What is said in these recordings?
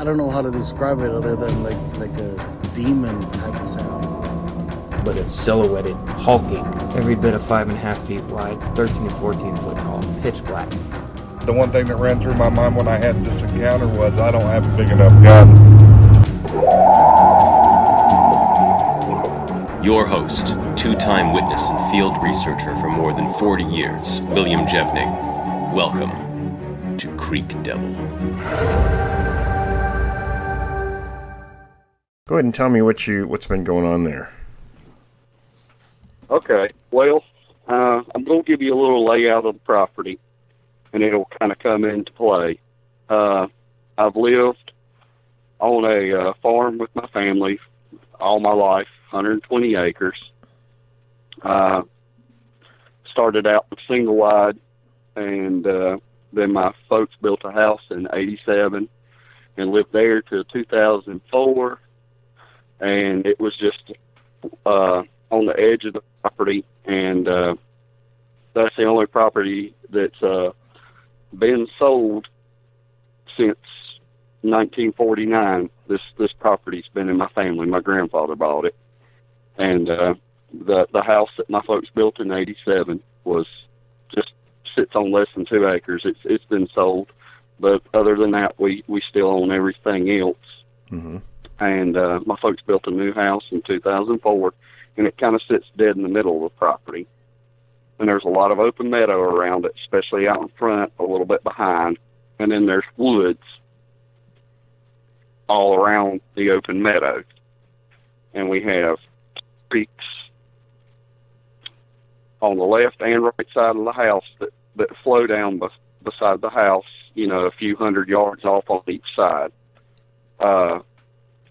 I don't know how to describe it other than like a demon type of sound. But it's silhouetted, hulking, every bit of 5.5 feet wide, 13 to 14 foot tall, pitch black. The one thing that ran through my mind when I had this encounter was I don't have a big enough gun. Your host, two-time witness and field researcher for more than 40 years, William Jevning. Welcome to Creek Devil. Go ahead and tell me what's been going on there. Okay, well, I'm going to give you a little layout of the property, and it'll kind of come into play. I've lived on a farm with my family all my life, 120 acres. Started out with single wide, and then my folks built a house in 87 and lived there till 2004, and it was just on the edge of the property, and that's the only property that's been sold since 1949. This property's been in my family. My grandfather bought it, and the house that my folks built in 87 was just sits on less than 2 acres. It's been sold, but other than that, we still own everything else. Mm-hmm. And my folks built a new house in 2004, and it kind of sits dead in the middle of the property. And there's a lot of open meadow around it, especially out in front, a little bit behind. And then there's woods all around the open meadow. And we have creeks on the left and right side of the house that flow down beside the house, a few hundred yards off on each side.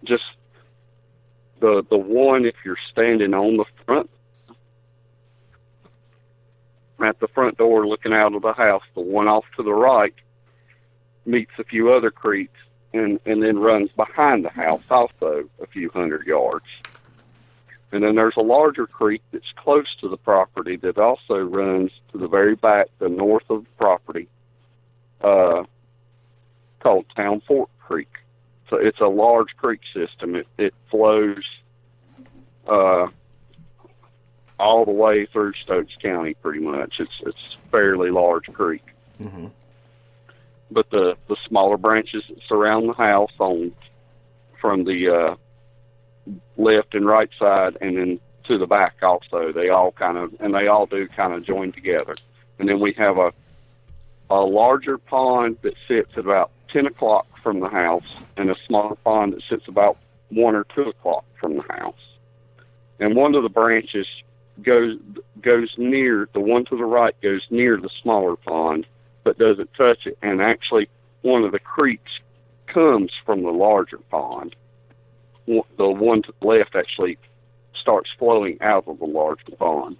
Just the one, if you're standing on the front, at the front door looking out of the house, the one off to the right meets a few other creeks and then runs behind the house also a few hundred yards. And then there's a larger creek that's close to the property that also runs to the very back, the north of the property, called Town Fork Creek. So it's a large creek system. It flows all the way through Stokes County pretty much. It's a fairly large creek. Mm-hmm. But the smaller branches that surround the house from the left and right side and then to the back also, they all do kind of join together. And then we have a larger pond that sits at about 10 o'clock from the house and a smaller pond that sits about 1 or 2 o'clock from the house. And one of the branches goes near, the one to the right goes near the smaller pond, but doesn't touch it. And actually, one of the creeks comes from the larger pond. The one to the left actually starts flowing out of the larger pond.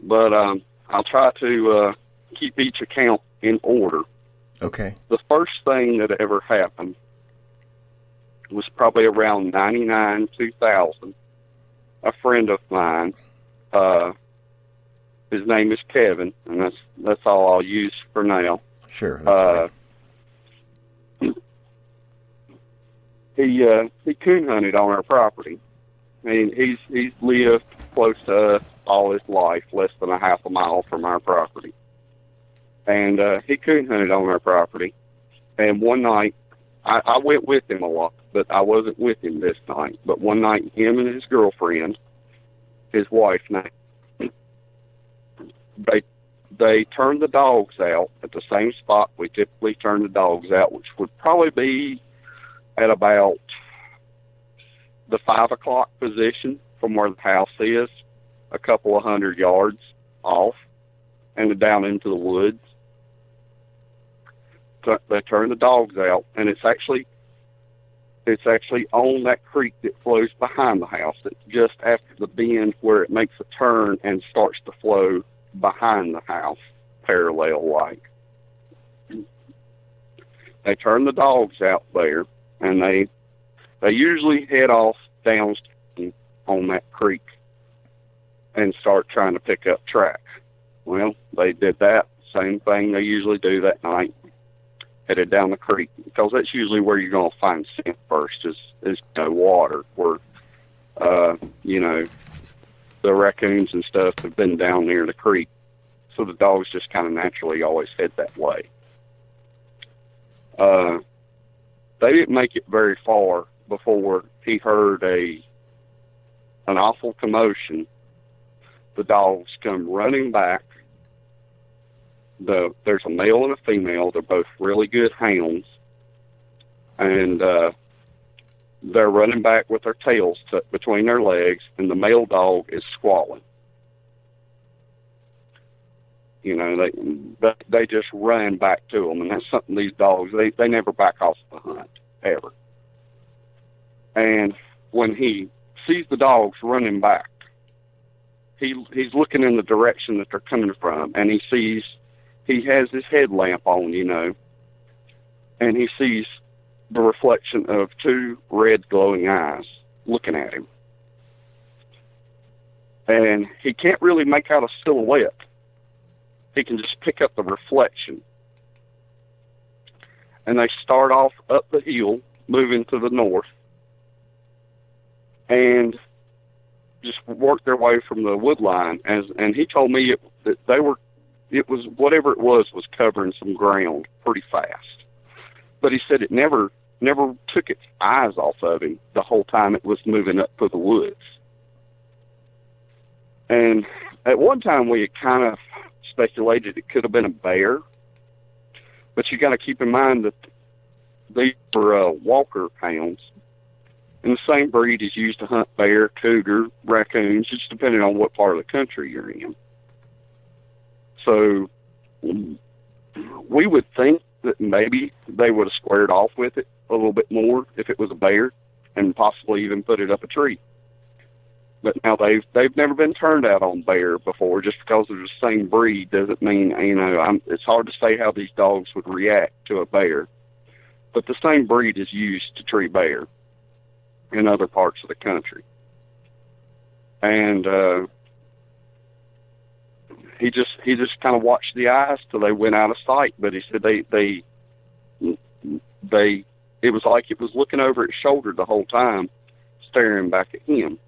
But I'll try to keep each account in order. Okay. The first thing that ever happened was probably around 99, 2000. A friend of mine, his name is Kevin, and that's all I'll use for now. Sure, that's right. He coon hunted on our property. I mean, he's lived close to us all his life, less than a half a mile from our property. And he coon hunted on our property. And one night, I went with him a lot, but I wasn't with him this night. But one night, him and his girlfriend, his wife, they turned the dogs out at the same spot we typically turn the dogs out, which would probably be at about the 5 o'clock position from where the house is, a couple of 100 yards off, and down into the woods. So they turn the dogs out, and it's actually on that creek that flows behind the house. It's just after the bend where it makes a turn and starts to flow behind the house, parallel-like. They turn the dogs out there, and they usually head off downstream on that creek and start trying to pick up track. Well, they did that same thing they usually do that night. headed down the creek, because that's usually where you're going to find scent first, is water, where, the raccoons and stuff have been down near the creek. So the dogs just kind of naturally always head that way. They didn't make it very far before he heard an awful commotion. The dogs come running back. There's a male and a female. They're both really good hounds. And they're running back with their tails tucked between their legs, and the male dog is squalling. They just ran back to them, and that's something these dogs, they never back off the hunt, ever. And when he sees the dogs running back, he's looking in the direction that they're coming from, and he has his headlamp on, and he sees the reflection of two red glowing eyes looking at him. And he can't really make out a silhouette. He can just pick up the reflection. And they start off up the hill, moving to the north, and just work their way from the wood line. And he told me that it was whatever it was covering some ground pretty fast. But he said it never took its eyes off of him the whole time it was moving up through the woods. And at one time we had kind of speculated it could have been a bear, but you got to keep in mind that these were walker hounds, and the same breed is used to hunt bear, cougar, raccoons, just depending on what part of the country you're in. So we would think that maybe they would have squared off with it a little bit more if it was a bear, and possibly even put it up a tree. But now they've never been turned out on bear before. Just because they're the same breed doesn't mean, it's hard to say how these dogs would react to a bear. But the same breed is used to tree bear in other parts of the country. And he just kind of watched the eyes till they went out of sight. But he said it was like it was looking over its shoulder the whole time, staring back at him.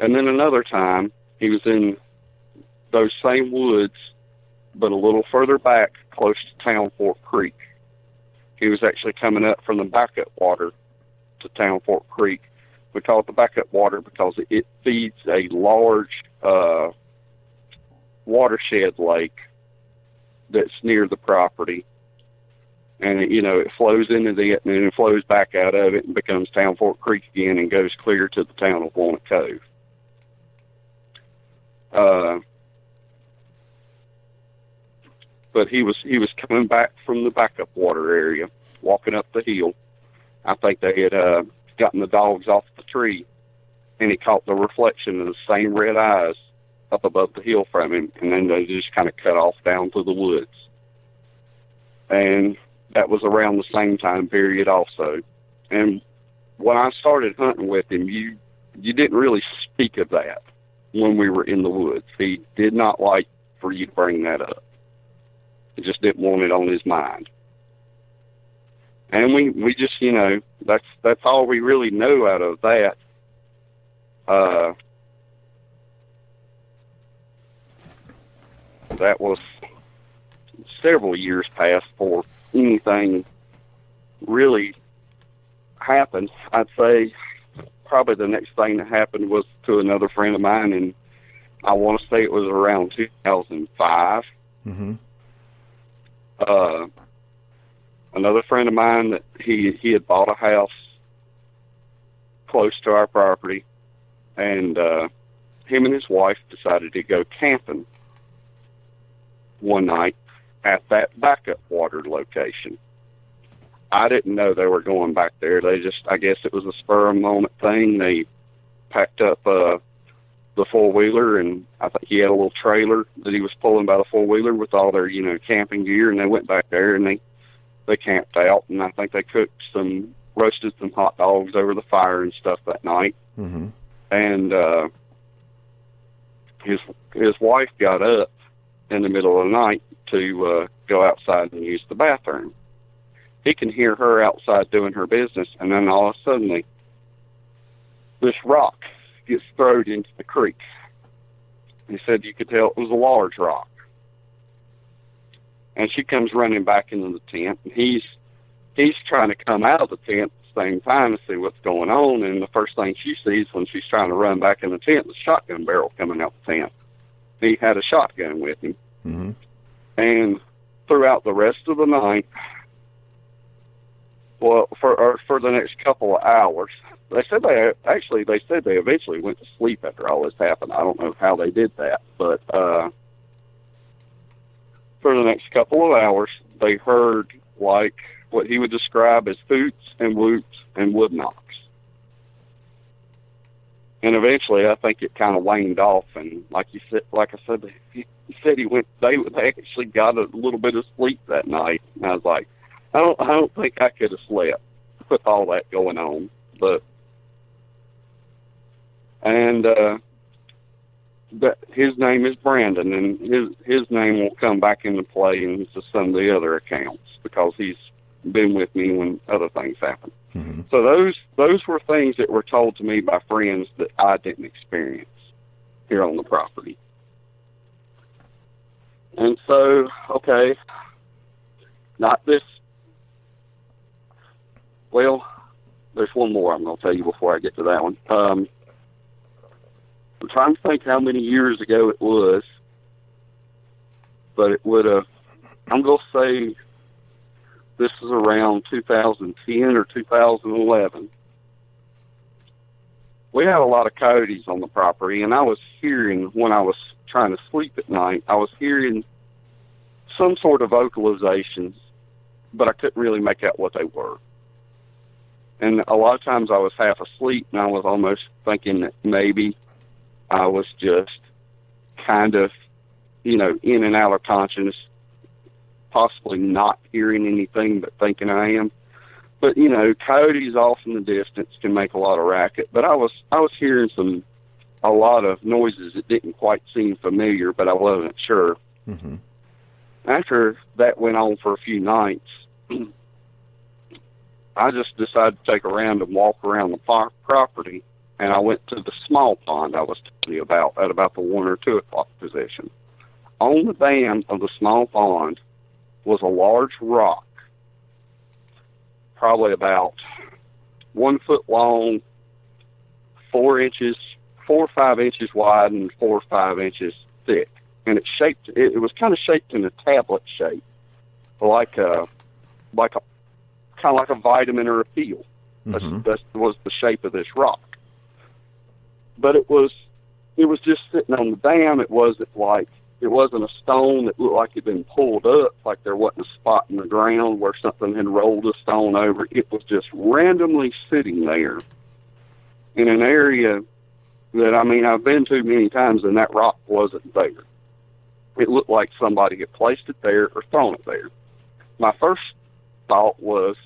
And then another time, he was in those same woods, but a little further back, close to Town Fork Creek. He was actually coming up from the backup water to Town Fork Creek. We call it the backup water because it feeds a large watershed lake that's near the property. And, it flows into it, and then it flows back out of it and becomes Town Fork Creek again and goes clear to the town of Walnut Cove. But he was coming back from the backup water area, walking up the hill. I think they had gotten the dogs off the tree, and he caught the reflection of the same red eyes up above the hill from him, and then they just kind of cut off down through the woods. And that was around the same time period also. And when I started hunting with him, you didn't really speak of that when we were in the woods. He did not like for you to bring that up. He just didn't want it on his mind. And we just, that's all we really know out of that. That was several years past before anything really happened. I'd say probably the next thing that happened was to another friend of mine, and I want to say it was around 2005. Mm-hmm. Another friend of mine, that he had bought a house close to our property, and him and his wife decided to go camping one night at that backup water location. I didn't know they were going back there. I guess it was a spur of the moment thing. They packed up the four-wheeler, and I think he had a little trailer that he was pulling by the four-wheeler with all their, camping gear, and they went back there and they camped out, and I think they roasted some hot dogs over the fire and stuff that night. Mm-hmm. And his wife got up in the middle of the night to go outside and use the bathroom. He can hear her outside doing her business, and then all of a sudden, this rock gets thrown into the creek. He said you could tell it was a large rock. And she comes running back into the tent, and he's trying to come out of the tent at the same time to see what's going on, and the first thing she sees when she's trying to run back in the tent is a shotgun barrel coming out the tent. He had a shotgun with him. Mm-hmm. And throughout the rest of the night, well, for the next couple of hours, they said they eventually went to sleep after all this happened. I don't know how they did that, but for the next couple of hours, they heard like what he would describe as hoots and whoops and wood knocks. And eventually, I think it kind of waned off. And like I said, he said they actually got a little bit of sleep that night. And I was like, I don't think I could have slept with all that going on. But his name is Brandon, and his name will come back into play in some of the other accounts because he's been with me when other things happen. Mm-hmm. So those were things that were told to me by friends that I didn't experience here on the property. And so, okay, not this. Well, there's one more I'm going to tell you before I get to that one. I'm trying to think how many years ago it was, but it would have, I'm going to say this is around 2010 or 2011. We had a lot of coyotes on the property, and I was hearing, when I was trying to sleep at night, I was hearing some sort of vocalizations, but I couldn't really make out what they were. And a lot of times I was half asleep, and I was almost thinking that maybe I was just kind of, in and out of consciousness, possibly not hearing anything but thinking I am. But, coyotes off in the distance can make a lot of racket. But I was hearing a lot of noises that didn't quite seem familiar, but I wasn't sure. Mm-hmm. After that went on for a few nights, I just decided to take a random walk around the property, and I went to the small pond I was telling you about at about the 1 or 2 o'clock position. On the dam of the small pond was a large rock, probably about 1 foot long, 4 or 5 inches wide, and 4 or 5 inches thick. And it was kind of shaped in a tablet shape, like a kind of like a vitamin or a peel. Mm-hmm. That was the shape of this rock. But it was just sitting on the dam. It wasn't a stone that looked like it had been pulled up, like there wasn't a spot in the ground where something had rolled a stone over. It was just randomly sitting there in an area that, I've been to many times, and that rock wasn't there. It looked like somebody had placed it there or thrown it there. My first thought was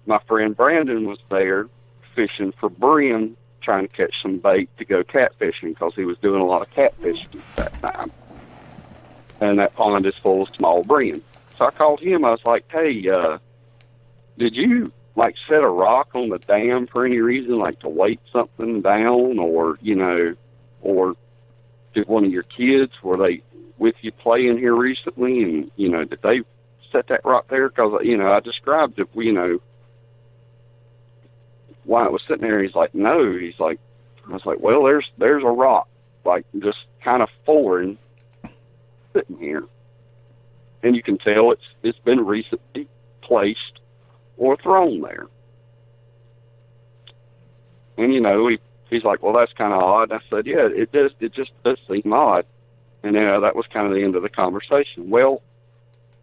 my friend Brandon was there fishing for brim, trying to catch some bait to go catfishing because he was doing a lot of catfishing at that time. And that pond is full of small brim. So I called him. I was like, hey, did you, set a rock on the dam for any reason, to weight something down or, or did one of your kids, were they with you playing here recently? And, did they set that rock there? Because, I described it, why it was sitting there. He's like, no. He's like, I was like, well, there's a rock, just kind of foreign sitting here. And you can tell it's been recently placed or thrown there. And, he's like, well, that's kind of odd. I said, yeah, it just does seem odd. And, that was kind of the end of the conversation. Well,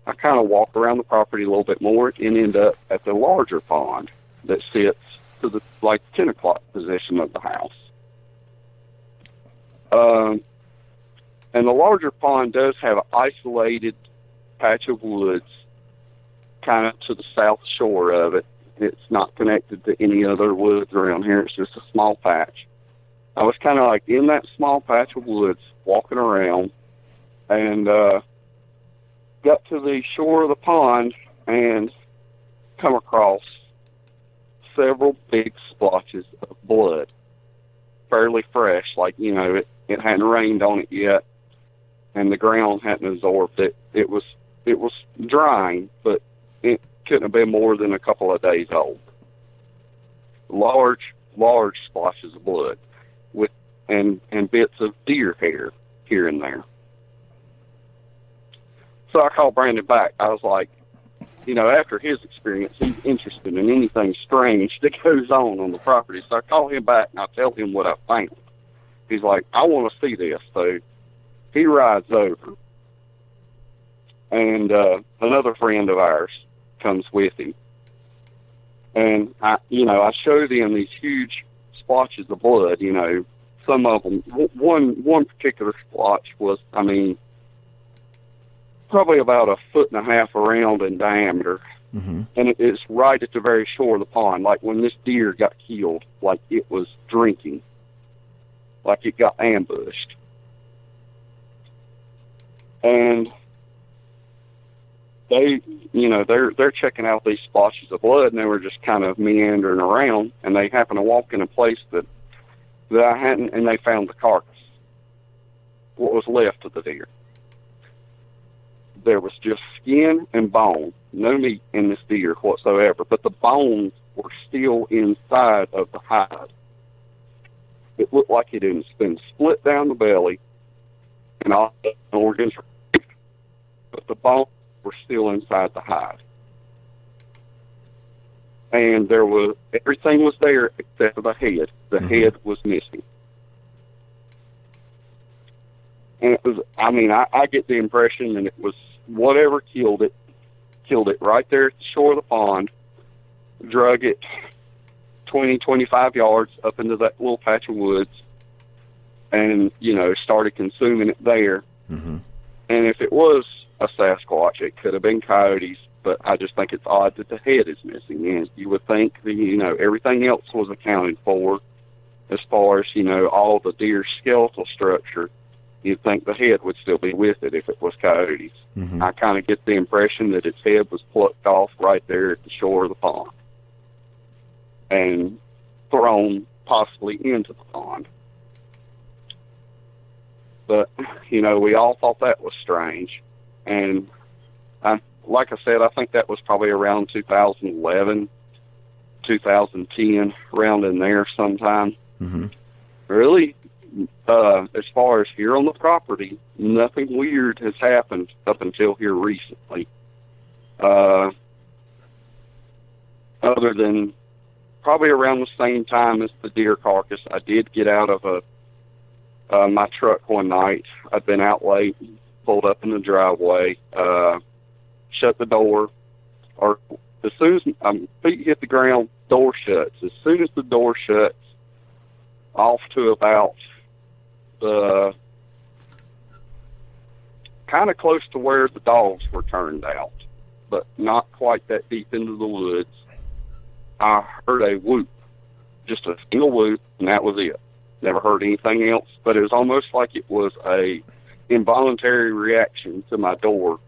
I kind of walked around the property a little bit more and end up at the larger pond that sits to the 10 o'clock position of the house. And the larger pond does have an isolated patch of woods kind of to the south shore of it. It's not connected to any other woods around here. It's just a small patch. I was kind of in that small patch of woods walking around, and got to the shore of the pond and come across several big splotches of blood, fairly fresh, like, it hadn't rained on it yet, and the ground hadn't absorbed it. It was drying, but it couldn't have been more than a couple of days old. Large splotches of blood with and bits of deer hair here and there. So I called Brandon back. I was like, after his experience, he's interested in anything strange that goes on the property. So I call him back and I tell him what I found. He's like, I want to see this. So he rides over, and another friend of ours comes with him. And I showed him these huge splotches of blood. Some of them. One particular splotch was, probably about 1.5 feet around in diameter, and it's right at the very shore of the pond. Like when this deer got killed, like it was drinking, like it got ambushed. And they're checking out these splotches of blood, and they were just kind of meandering around, and they happened to walk in a place that I hadn't, and they found the carcass, what was left of the deer. There was just skin and bone, no meat in this deer whatsoever, but the bones were still inside of the hide. It looked like it had been split down the belly, and all the organs were, but the bones were still inside the hide. And everything was there except for the head. The head was missing. And it was, I get the impression that it was whatever killed it right there at the shore of the pond, drug it 20, 25 yards up into that little patch of woods, and, started consuming it there. And if it was a Sasquatch, it could have been coyotes, but I just think it's odd that the head is missing. And you would think that, everything else was accounted for as far as, all the deer's skeletal structure. You'd think the head would still be with it if it was coyotes. I kind of get the impression that its head was plucked off right there at the shore of the pond and thrown possibly into the pond. But, we all thought that was strange. And like I said, I think that was probably around 2011, 2010, around in there sometime. Really, as far as here on the property, nothing weird has happened up until here recently. Other than probably around the same time as the deer carcass, I did get out of my truck one night. I'd been out late, pulled up in the driveway, shut the door, or as soon as my feet hit the ground, door shuts. As soon as the door shuts, off to about kind of close to where the dogs were turned out, but not quite that deep into the woods, I heard a whoop, just a single whoop, and that was it. Never heard anything else, but it was almost like it was a involuntary reaction to my door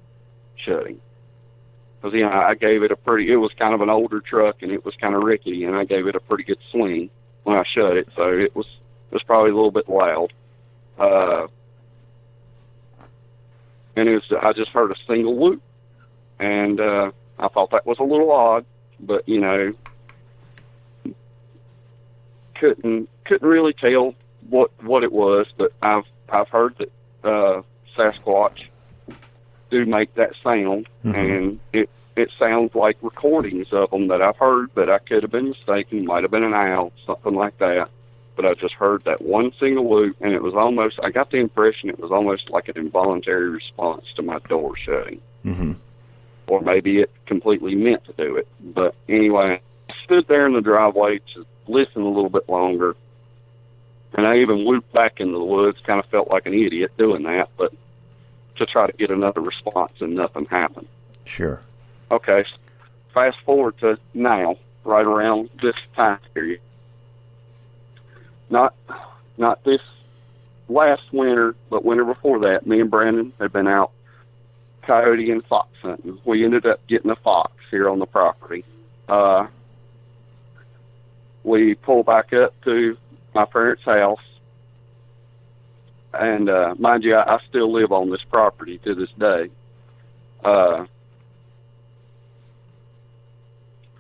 shutting. Because, I gave it it was kind of an older truck, and it was kind of rickety, and I gave it a pretty good swing when I shut it, so it was probably a little bit loud. And I just heard a single whoop, and I thought that was a little odd, but, couldn't really tell what it was, but I've heard that Sasquatch do make that sound, and it sounds like recordings of them that I've heard, but I could have been mistaken. Might have been an owl, something like that. But I just heard that one single whoop, and it was almost, I got the impression it was almost like an involuntary response to my door shutting. Or maybe it completely meant to do it. But anyway, I stood there in the driveway to listen a little bit longer, and I even whooped back into the woods, kind of felt like an idiot doing that, but to try to get another response, and nothing happened. Sure. Okay, fast forward to now, right around this time period. Not this last winter, but winter before that, me and Brandon had been out coyote and fox hunting. We ended up getting a fox here on the property. We pulled back up to my parents' house, and mind you, I still live on this property to this day.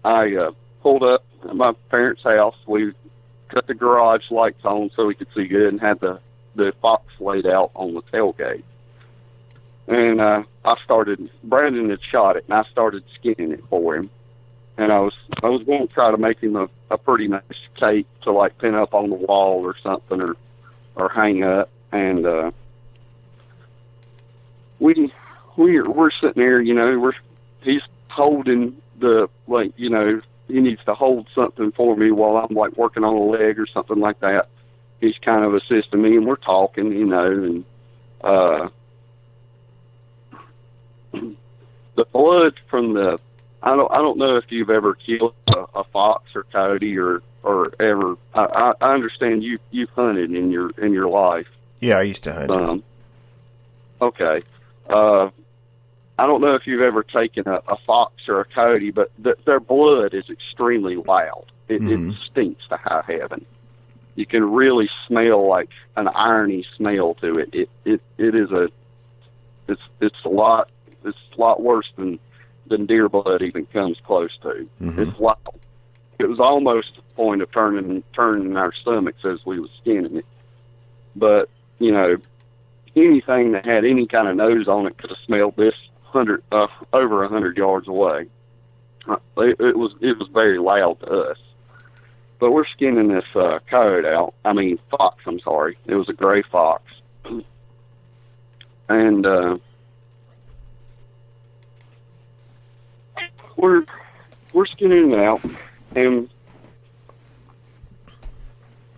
I pulled up at my parents' house. We cut the garage lights on so we could see good, and had the fox laid out on the tailgate. And Brandon had shot it, and I started skinning it for him. And I was going to try to make him a pretty nice cape to like pin up on the wall or something, or hang up. And we're sitting there, you know, he's holding he needs to hold something for me while I'm like working on a leg or something like that. He's kind of assisting me, and we're talking, you know, and the blood from the I don't know if you've ever killed a fox or coyote or ever. I understand you've hunted in your life. Yeah, I used to hunt. Okay. I don't know if you've ever taken a fox or a coyote, but their blood is extremely loud. It stinks to high heaven. You can really smell like an irony smell to it. It's a lot worse than deer blood even comes close to. It's loud. It was almost to the point of turning our stomachs as we was skinning it. But you know, anything that had any kind of nose on it could have smelled this over 100 yards away. It was very loud to us. But we're skinning this coyote out. I mean, fox. I'm sorry. It was a gray fox, and we're skinning it out, and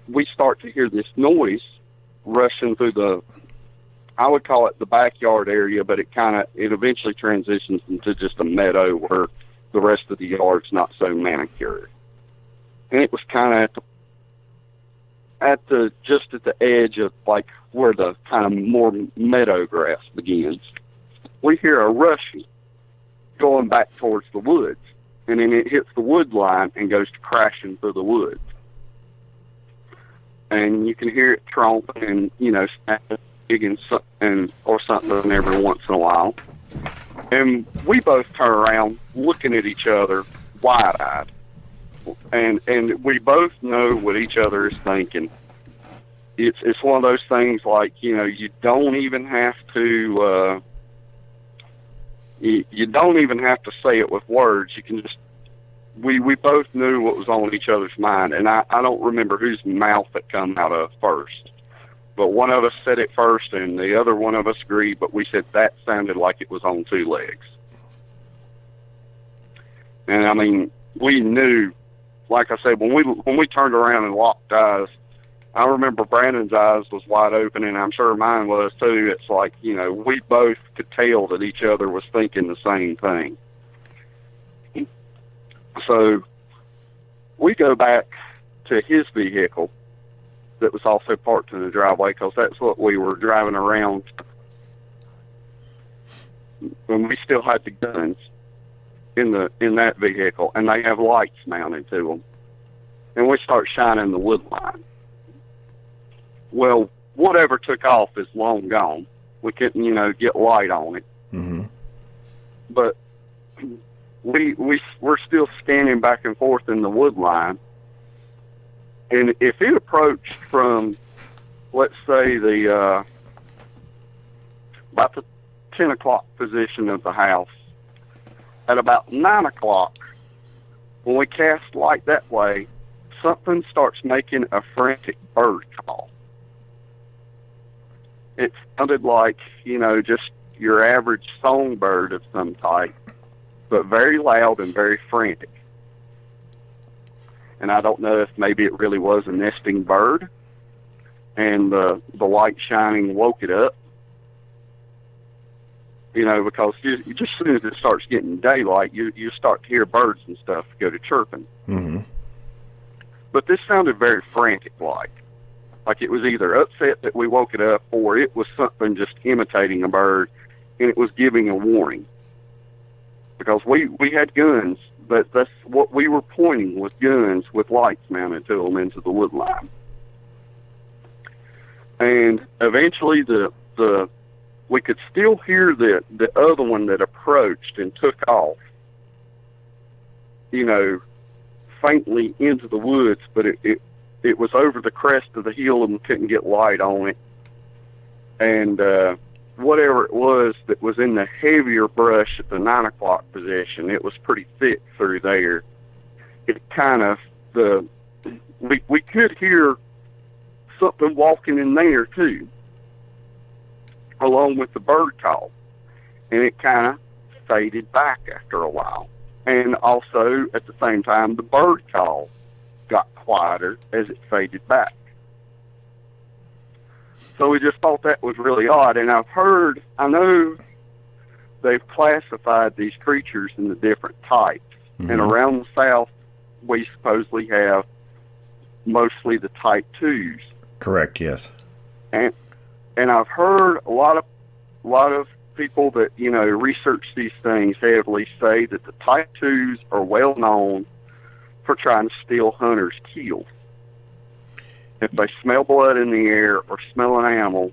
we start to hear this noise rushing through I would call it the backyard area, but it eventually transitions into just a meadow where the rest of the yard's not so manicured. And it was kind of just at the edge of like where the kind of more meadow grass begins. We hear a rushing going back towards the woods, and then it hits the wood line and goes crashing through the woods. And you can hear it tromping and, you know, snapping or something every once in a while. And we both turn around looking at each other wide-eyed. And we both know what each other is thinking. It's one of those things like, you know, you don't even have to you don't even have to say it with words. You can just we both knew what was on each other's mind, and I don't remember whose mouth it come out of first. But one of us said it first, and the other one of us agreed, but we said that sounded like it was on two legs. And I mean, we knew, like I said, when we turned around and locked eyes, I remember Brandon's eyes was wide open, and I'm sure mine was too. It's like, you know, we both could tell that each other was thinking the same thing. So we go back to his vehicle that was also parked in the driveway, because that's what we were driving around when we still had the guns in that vehicle, and they have lights mounted to them. And we start shining the wood line. Well, whatever took off is long gone. We couldn't, you know, get light on it. But we're still scanning back and forth in the wood line. And if it approached from, let's say, about the 10 o'clock position of the house, at about 9 o'clock, when we cast light that way, something starts making a frantic bird call. It sounded like, you know, just your average songbird of some type, but very loud and very frantic. And I don't know if maybe it really was a nesting bird, and the light shining woke it up. You know, because you just as soon as it starts getting daylight, you start to hear birds and stuff go to chirping. But this sounded very frantic-like. Like it was either upset that we woke it up, or it was something just imitating a bird. and it was giving a warning. Because we had guns, but that's what we were pointing, was guns with lights mounted to them into the wood line. And eventually we could still hear the other one that approached and took off, faintly into the woods, but it was over the crest of the hill and we couldn't get light on it. And whatever it was that was in the heavier brush at the 9 o'clock position, it was pretty thick through there. It kind of, we could hear something walking in there too, along with the bird call. And it kind of faded back after a while. And also, at the same time, the bird call got quieter as it faded back. So we just thought that was really odd. And I know they've classified these creatures into different types. Mm-hmm. And around the South, we supposedly have mostly the type 2s. Correct, yes. And I've heard a lot of people that, research these things heavily say that the type 2s are well known for trying to steal hunters' kills. If they smell blood in the air or smell an animal,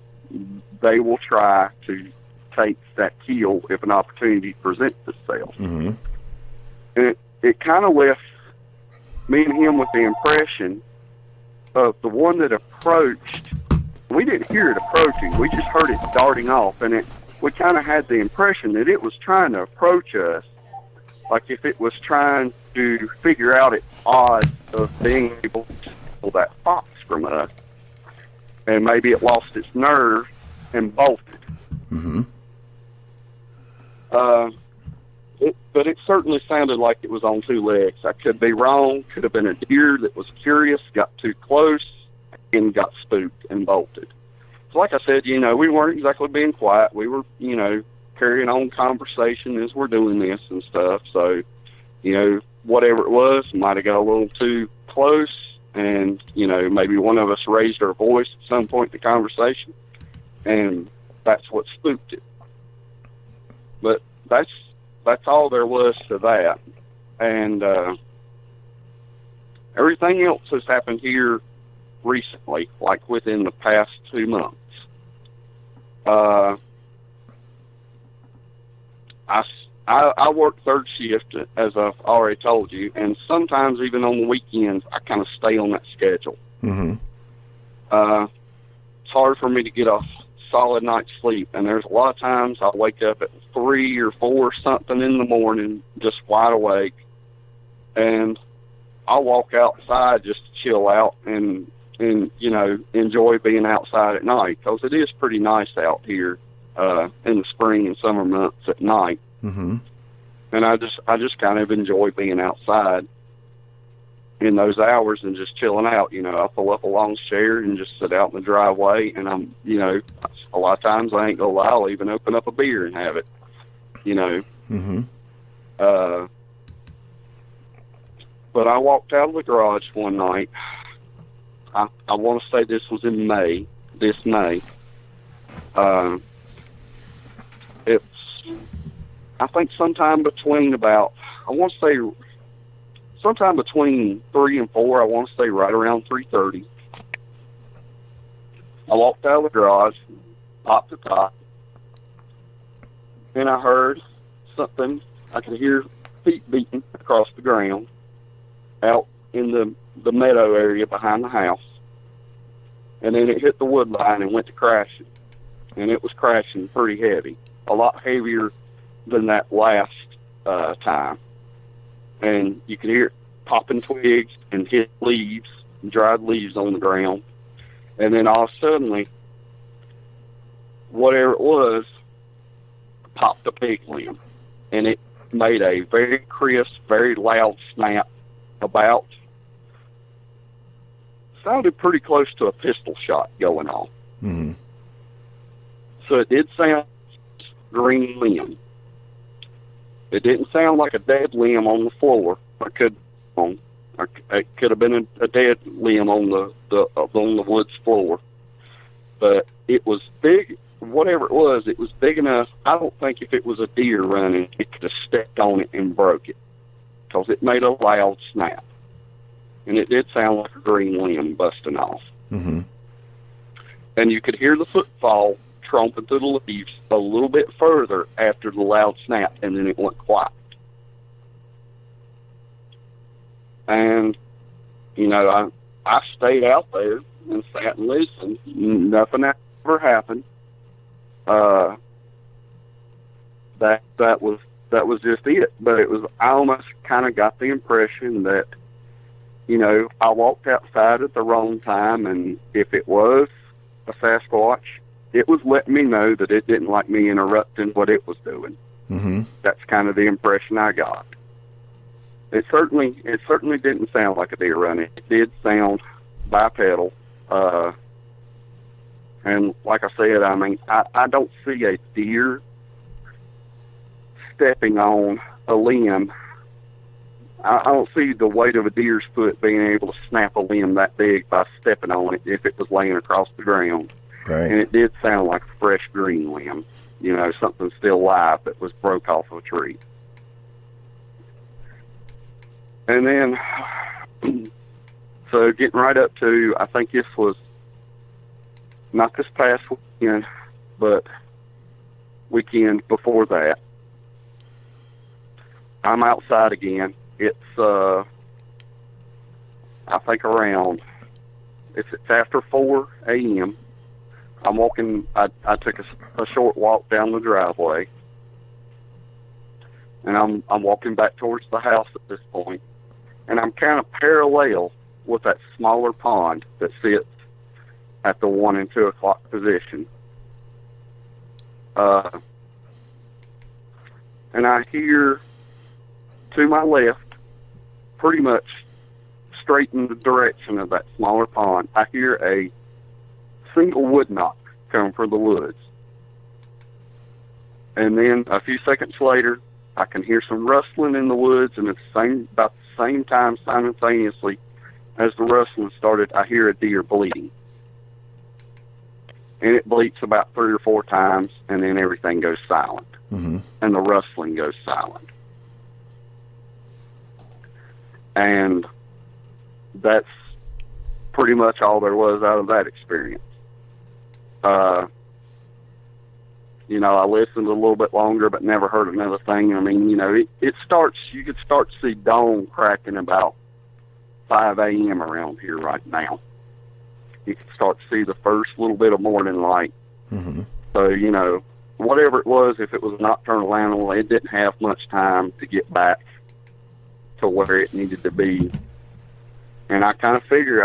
they will try to take that kill if an opportunity presents itself. Mm-hmm. And it kind of left me and him with the impression of the one that approached. We didn't hear it approaching. We just heard it darting off, and we kind of had the impression that it was trying to approach us, like if it was trying to figure out its odds of being able to steal that fox from us. And maybe it lost its nerve and bolted. Mm-hmm. But it certainly sounded like it was on 2 legs. I could be wrong. Could have been a deer that was curious, got too close, and got spooked and bolted. So like I said, we weren't exactly being quiet. We were, carrying on conversation as we're doing this and stuff. So, whatever it was, might have got a little too close, and, maybe one of us raised our voice at some point in the conversation, and that's what spooked it. But that's all there was to that. And everything else has happened here recently, like within the past 2 months. I work third shift, as I've already told you, and sometimes even on the weekends, I kind of stay on that schedule. Mm-hmm. It's hard for me to get a solid night's sleep, and there's a lot of times I'll wake up at 3 or 4 something in the morning, just wide awake, and I'll walk outside just to chill out and enjoy being outside at night, because it is pretty nice out here in the spring and summer months at night. Mm-hmm. And I just kind of enjoy being outside in those hours and just chilling out. I'll pull up a long chair and just sit out in the driveway, and I'm, a lot of times I ain't gonna lie, I'll even open up a beer and have it, Mm-hmm. But I walked out of the garage one night. I want to say this was in May, this May. It's, I think sometime between sometime between 3 and 4, I want to say right around 3:30. I walked out of the garage, popped the top, and I heard something. I could hear feet beating across the ground out in the meadow area behind the house. And then it hit the wood line and went to crashing. And it was crashing pretty heavy, a lot heavier than that last time. And you could hear it popping twigs and hit leaves, dried leaves on the ground. And then all of a sudden, whatever it was, popped a pig limb. And it made a very crisp, very loud snap, sounded pretty close to a pistol shot going on. Mm-hmm. So it did sound green limb. It didn't sound like a dead limb on the floor. It could have been a dead limb on the woods floor. But it was big, whatever it was big enough. I don't think if it was a deer running, it could have stepped on it and broke it, because it made a loud snap. And it did sound like a green limb busting off. Mm-hmm. And you could hear the footfall tromping through the leaves a little bit further after the loud snap, and then it went quiet. And, you know, I stayed out there and sat and listened. Nothing ever happened. That was just it. But I almost kind of got the impression that, you know, I walked outside at the wrong time, and if it was a Sasquatch, it was letting me know that it didn't like me interrupting what it was doing. Mm-hmm. That's kind of the impression I got. It certainly didn't sound like a deer running. It did sound bipedal. And like I said, I mean, I don't see a deer stepping on a limb. I don't see the weight of a deer's foot being able to snap a limb that big by stepping on it if it was laying across the ground. Right. And it did sound like a fresh green limb, you know, something still live that was broke off of a tree. And then, so getting right up to, I think this was not this past weekend, but weekend before that, I'm outside again. It's, I think it's after 4 a.m. I'm walking, I took a short walk down the driveway, and I'm walking back towards the house at this point, and I'm kind of parallel with that smaller pond that sits at the 1 and 2 o'clock position. And I hear to my left, pretty much straight in the direction of that smaller pond, I hear a single wood knock come from the woods. And then a few seconds later, I can hear some rustling in the woods, and at about the same time, simultaneously, as the rustling started, I hear a deer bleating. And it bleats about 3 or 4 times, and then everything goes silent. Mm-hmm. And the rustling goes silent. And that's pretty much all there was out of that experience. You know, I listened a little bit longer, but never heard another thing. I mean, you know, you could start to see dawn cracking about 5 a.m. around here right now. You can start to see the first little bit of morning light. Mm-hmm. So, you know, whatever it was, if it was a nocturnal animal, it didn't have much time to get back to where it needed to be. And I kind of figure,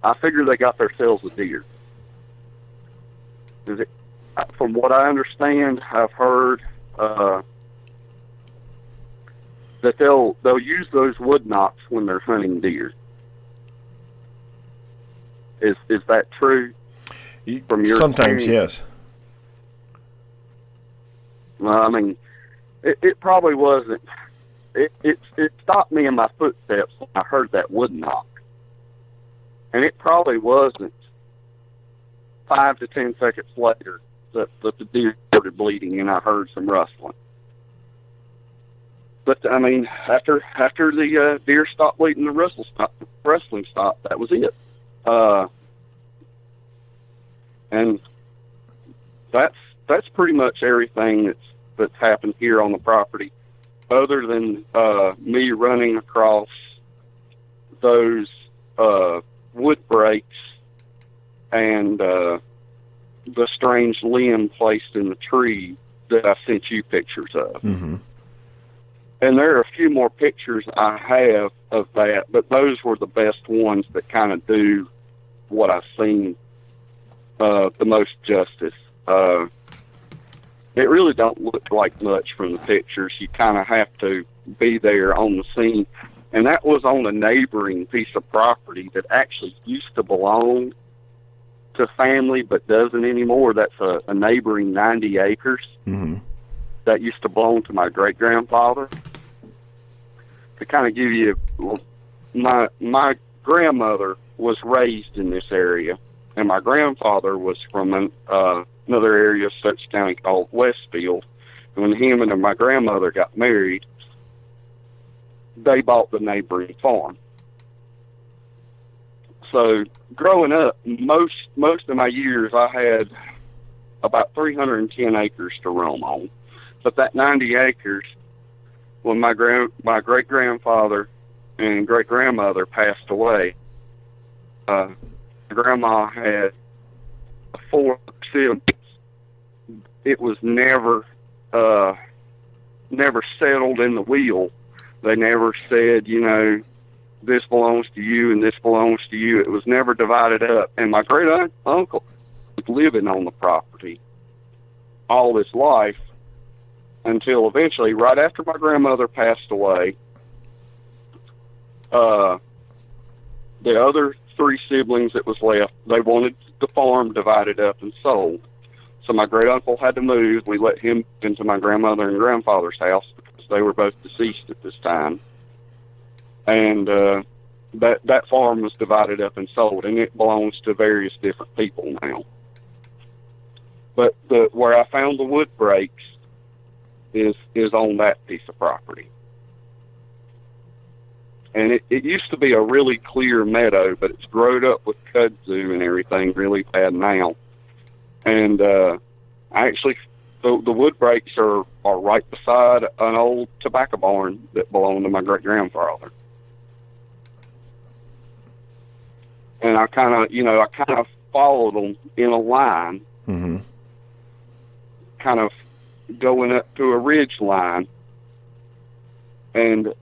I figure they got themselves a deer. From what I understand, I've heard that they'll use those wood knocks when they're hunting deer. Is that true? From your Sometimes, experience? yes. Well, I mean, it probably wasn't. It stopped me in my footsteps when I heard that wood knock, and it probably wasn't 5 to 10 seconds later that the deer started bleeding, and I heard some rustling. But I mean, after the deer stopped bleeding, the rustling stopped. That was it. And that's pretty much everything that's happened here on the property, other than me running across those wood breaks and the strange limb placed in the tree that I sent you pictures of. Mm-hmm. And there are a few more pictures I have of that, but those were the best ones that kind of do what I've seen the most justice. It really don't look like much from the pictures. You kind of have to be there on the scene. And that was on a neighboring piece of property that actually used to belong to family but doesn't anymore. That's a neighboring 90 acres Mm-hmm. that used to belong to my great-grandfather. To kind of give you, my grandmother was raised in this area, and my grandfather was from another area of Sussex County called Westfield. And when him and my grandmother got married, they bought the neighboring farm. So growing up, most of my years, I had about 310 acres to roam on. But that 90 acres, when my great-grandfather and great-grandmother passed away, my grandma had 4 siblings. It was never settled in the will. They never said, you know, this belongs to you and this belongs to you. It was never divided up. And my great-uncle was living on the property all his life until eventually, right after my grandmother passed away, the other 3 siblings that was left, they wanted the farm divided up and sold. So my great-uncle had to move. We let him into my grandmother and grandfather's house because they were both deceased at this time. And that farm was divided up and sold, and it belongs to various different people now. But where I found the wood breaks is on that piece of property. And it used to be a really clear meadow, but it's growed up with kudzu and everything really bad now. And actually, the wood breaks are right beside an old tobacco barn that belonged to my great-grandfather. And I kind of followed them in a line, kind of going up to a ridge line. And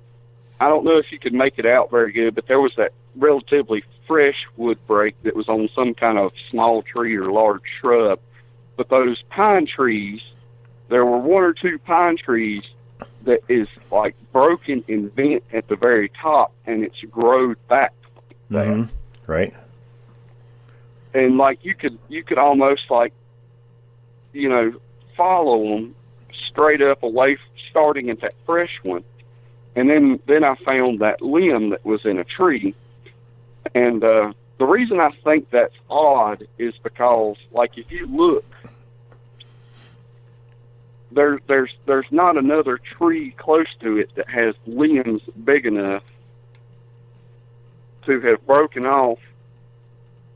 I don't know if you could make it out very good, but there was that relatively fresh wood break that was on some kind of small tree or large shrub. But those pine trees, there were 1 or 2 pine trees that is like broken in vent at the very top, and it's growed back there. Right. And like you could almost like, you know, follow them straight up away, starting at that fresh one. And then I found that limb that was in a tree. And the reason I think that's odd is because, like, if you look, there's not another tree close to it that has limbs big enough to have broken off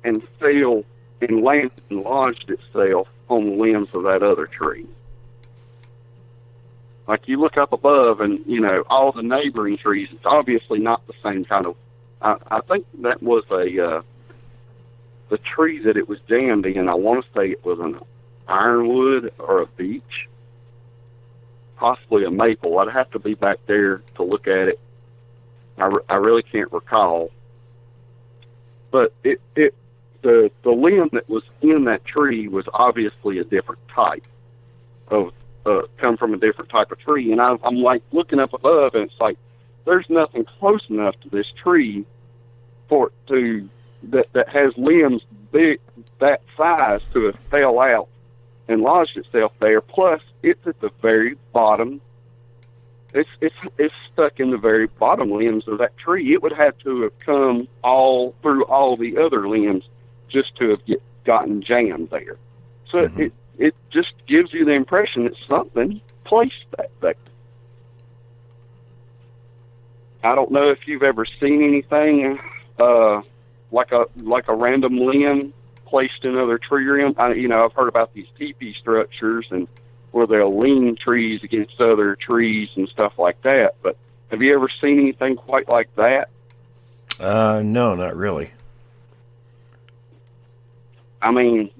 and fell and landed and lodged itself on the limbs of that other tree. Like, you look up above and, you know, all the neighboring trees, it's obviously not the same kind of... I think that was the tree that it was jammed in. I want to say it was an ironwood or a beech, possibly a maple. I'd have to be back there to look at it. I really can't recall. But the limb that was in that tree was obviously a different type of... come from a different type of tree. And I'm like looking up above, and it's like there's nothing close enough to this tree for it to that has limbs big that size to have fell out and lodged itself there. Plus, it's at the very bottom. It's stuck in the very bottom limbs of that tree. It would have to have come all through all the other limbs just to have gotten jammed there. So it just gives you the impression that something placed that there. I don't know if you've ever seen anything like a random limb placed in other tree rim. I've heard about these teepee structures and where they'll lean trees against other trees and stuff like that. But have you ever seen anything quite like that? No, not really. I mean,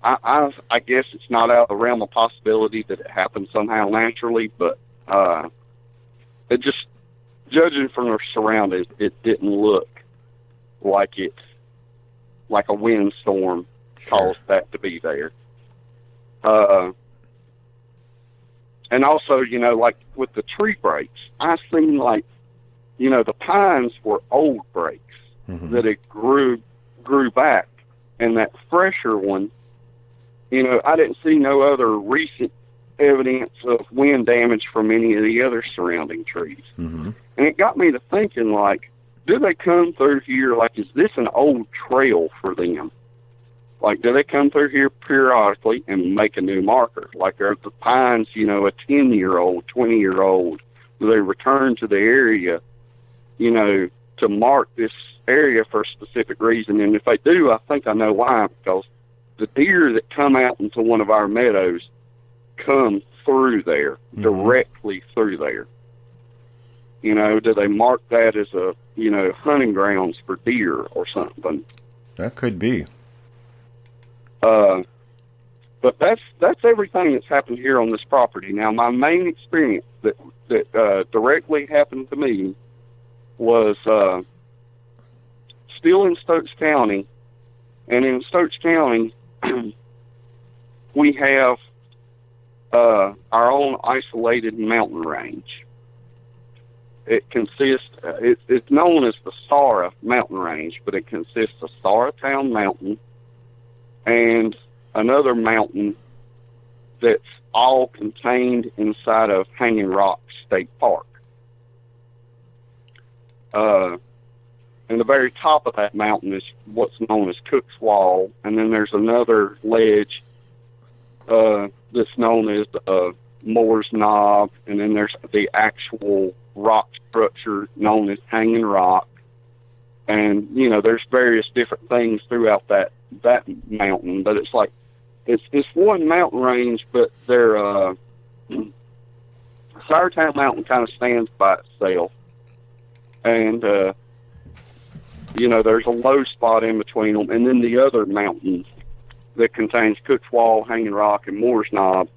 I guess it's not out of the realm of possibility that it happened somehow naturally, but it just, judging from the surroundings, it didn't look like a windstorm caused that to be there. And also, like with the tree breaks, I seen like, the pines were old breaks that it grew back, and that fresher one, I didn't see no other recent evidence of wind damage from any of the other surrounding trees. And it got me to thinking, like, do they come through here? Like, is this an old trail for them? Like, do they come through here periodically and make a new marker? Like, are the pines, a 10-year-old, 20-year-old? Do they return to the area, to mark this area for a specific reason? And if they do, I think I know why, because the deer that come out into one of our meadows come through there, directly through there. Do they mark that as a, hunting grounds for deer or something? That could be. But that's everything that's happened here on this property. Now, my main experience that directly happened to me was still in Stokes County, and in Stokes County we have our own isolated mountain range. It consists, it's known as the Sara mountain range, but it consists of Saratown Mountain and another mountain that's all contained inside of Hanging Rock State Park. And the very top of that mountain is what's known as Cook's Wall, and then there's another ledge that's known as Moore's Knob, and then there's the actual rock structure known as Hanging Rock. And, there's various different things throughout that mountain, but it's like, it's one mountain range, but they're, Saratown Mountain kind of stands by itself. And, there's a low spot in between them, and then the other mountain that contains Cook's Wall, Hanging Rock, and Moore's Knob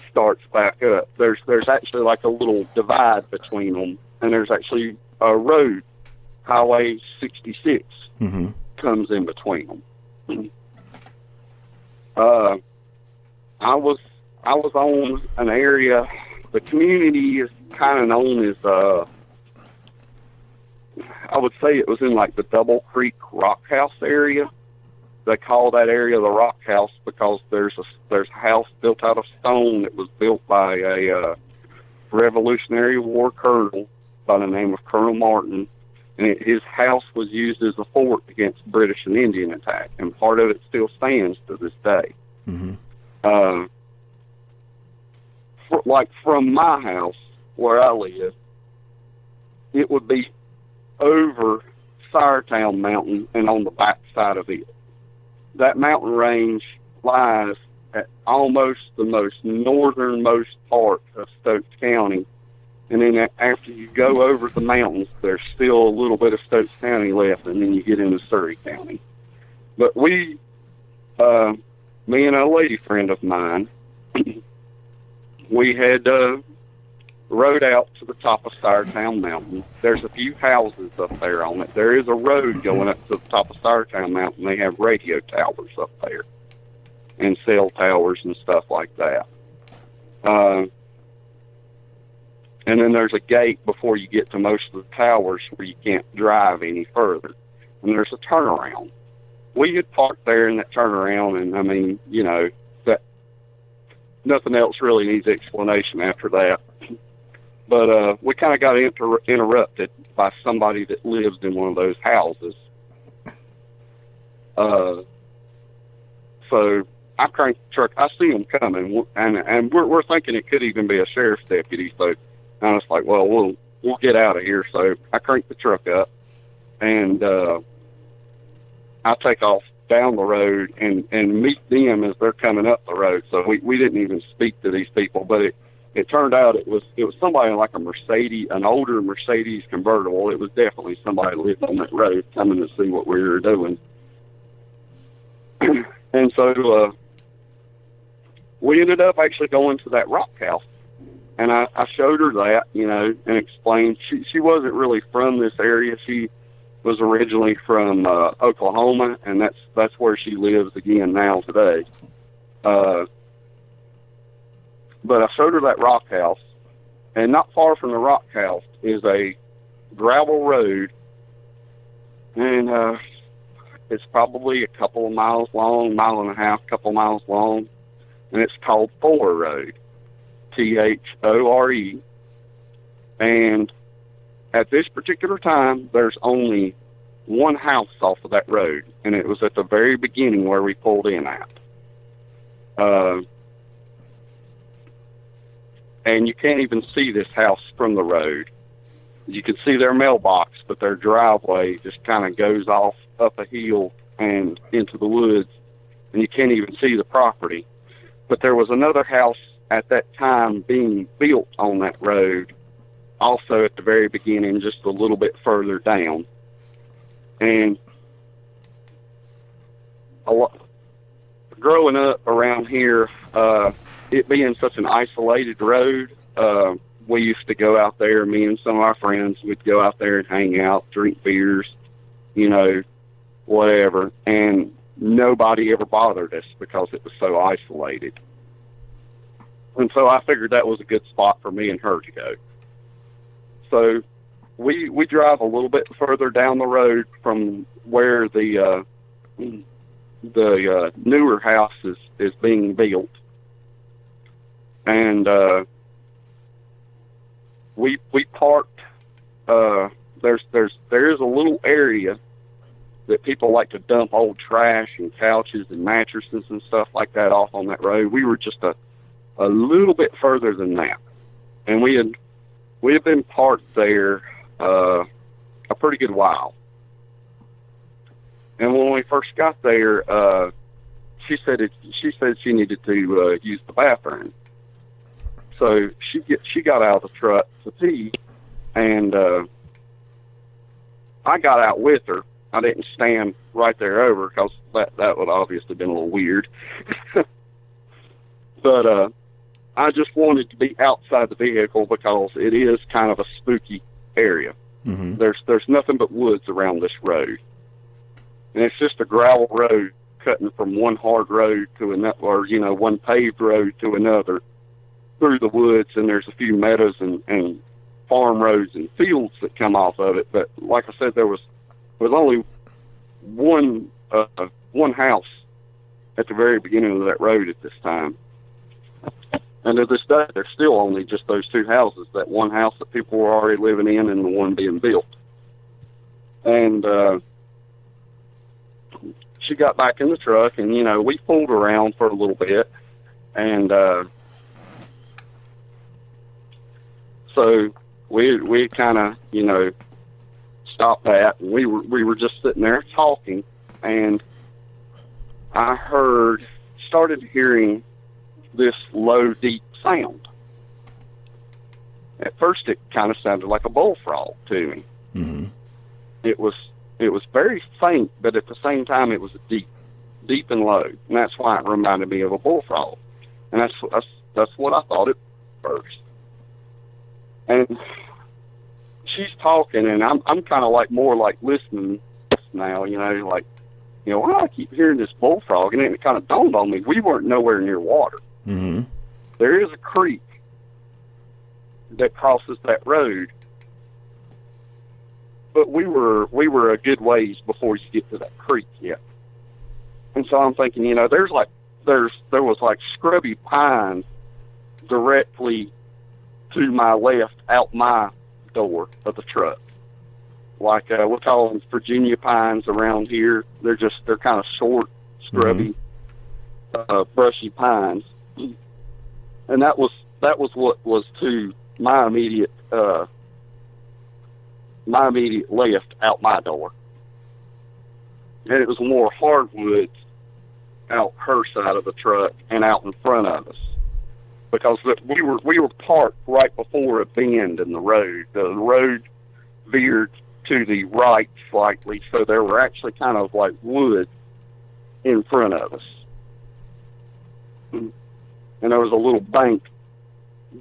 starts back up. There's actually like a little divide between them, and there's actually a road, Highway 66, comes in between them. I was on an area. The community is kind of known as I would say it was in like the Double Creek Rock House area. They call that area the Rock House because there's a house built out of stone that was built by a Revolutionary War colonel by the name of Colonel Martin, and his house was used as a fort against British and Indian attack, and part of it still stands to this day. From my house where I live, it would be over Saratown Mountain and on the back side of it. That mountain range lies at almost the most northernmost part of Stokes County. And then after you go over the mountains, there's still a little bit of Stokes County left, and then you get into Surrey County. But me and a lady friend of mine, we had rode out to the top of Saratown Mountain. There's a few houses up there on it. There is a road going up to the top of Saratown Mountain. They have radio towers up there and cell towers and stuff like that. And then there's a gate before you get to most of the towers where you can't drive any further. And there's a turnaround. We had parked there in that turnaround, and I mean, that nothing else really needs explanation after that. But we kind of got interrupted by somebody that lives in one of those houses. So I cranked the truck. I see them coming, and we're thinking it could even be a sheriff's deputy. So I was like, well, we'll get out of here. So I cranked the truck up, and I take off down the road and meet them as they're coming up the road. So we didn't even speak to these people, but it turned out it was somebody like a Mercedes, an older Mercedes convertible. It was definitely somebody that lived on that road coming to see what we were doing. And so we ended up actually going to that rock house. And I showed her that, and explained she wasn't really from this area. She was originally from Oklahoma, and that's where she lives again now today. But I showed her that rock house, and not far from the rock house is a gravel road, and it's probably a couple of miles long, mile and a half, couple miles long, and it's called Thore Road, Thore. And at this particular time, there's only one house off of that road, and it was at the very beginning where we pulled in at. And you can't even see this house from the road. You can see their mailbox, but their driveway just kind of goes off up a hill and into the woods, and you can't even see the property. But there was another house at that time being built on that road, also at the very beginning, just a little bit further down. And growing up around here, it being such an isolated road, we used to go out there, me and some of our friends would go out there and hang out, drink beers, you know, whatever. And nobody ever bothered us because it was so isolated. And so I figured that was a good spot for me and her to go. So we drive a little bit further down the road from where the newer house is being built. And we parked. There is a little area that people like to dump old trash and couches and mattresses and stuff like that off on that road. We were just a little bit further than that, and we had been parked there a pretty good while. And when we first got there, she said she needed to use the bathroom. So she got out of the truck to pee, and I got out with her. I didn't stand right there over because that would obviously been a little weird. But I just wanted to be outside the vehicle because it is kind of a spooky area. Mm-hmm. There's nothing but woods around this road, and it's just a gravel road cutting from one hard road to another, or one paved road to another through the woods. And there's a few meadows and farm roads and fields that come off of it. But like I said, there was only one house at the very beginning of that road at this time. And to this day, there's still only just those two houses, that one house that people were already living in and the one being built. And she got back in the truck, and, we fooled around for a little bit. And so we kind of, stopped that, and we were just sitting there talking, and I started hearing this low, deep sound. At first, it kind of sounded like a bullfrog to me. Mm-hmm. It was very faint, but at the same time, it was deep and low, and that's why it reminded me of a bullfrog. And that's what I thought at first. And she's talking, and I'm kind of more like listening now, why do I keep hearing this bullfrog? And then it kind of dawned on me, we weren't nowhere near water. Mm-hmm. There is a creek that crosses that road, but we were a good ways before you get to that creek yet. And so I'm thinking, there was scrubby pines directly to my left out my door of the truck. We'll call them Virginia pines around here. They're kind of short, scrubby, brushy pines. And that was what was to my immediate left out my door. And it was more hardwoods out her side of the truck and out in front of us. Because we were parked right before a bend in the road. The road veered to the right slightly, so there were actually kind of like woods in front of us. And there was a little bank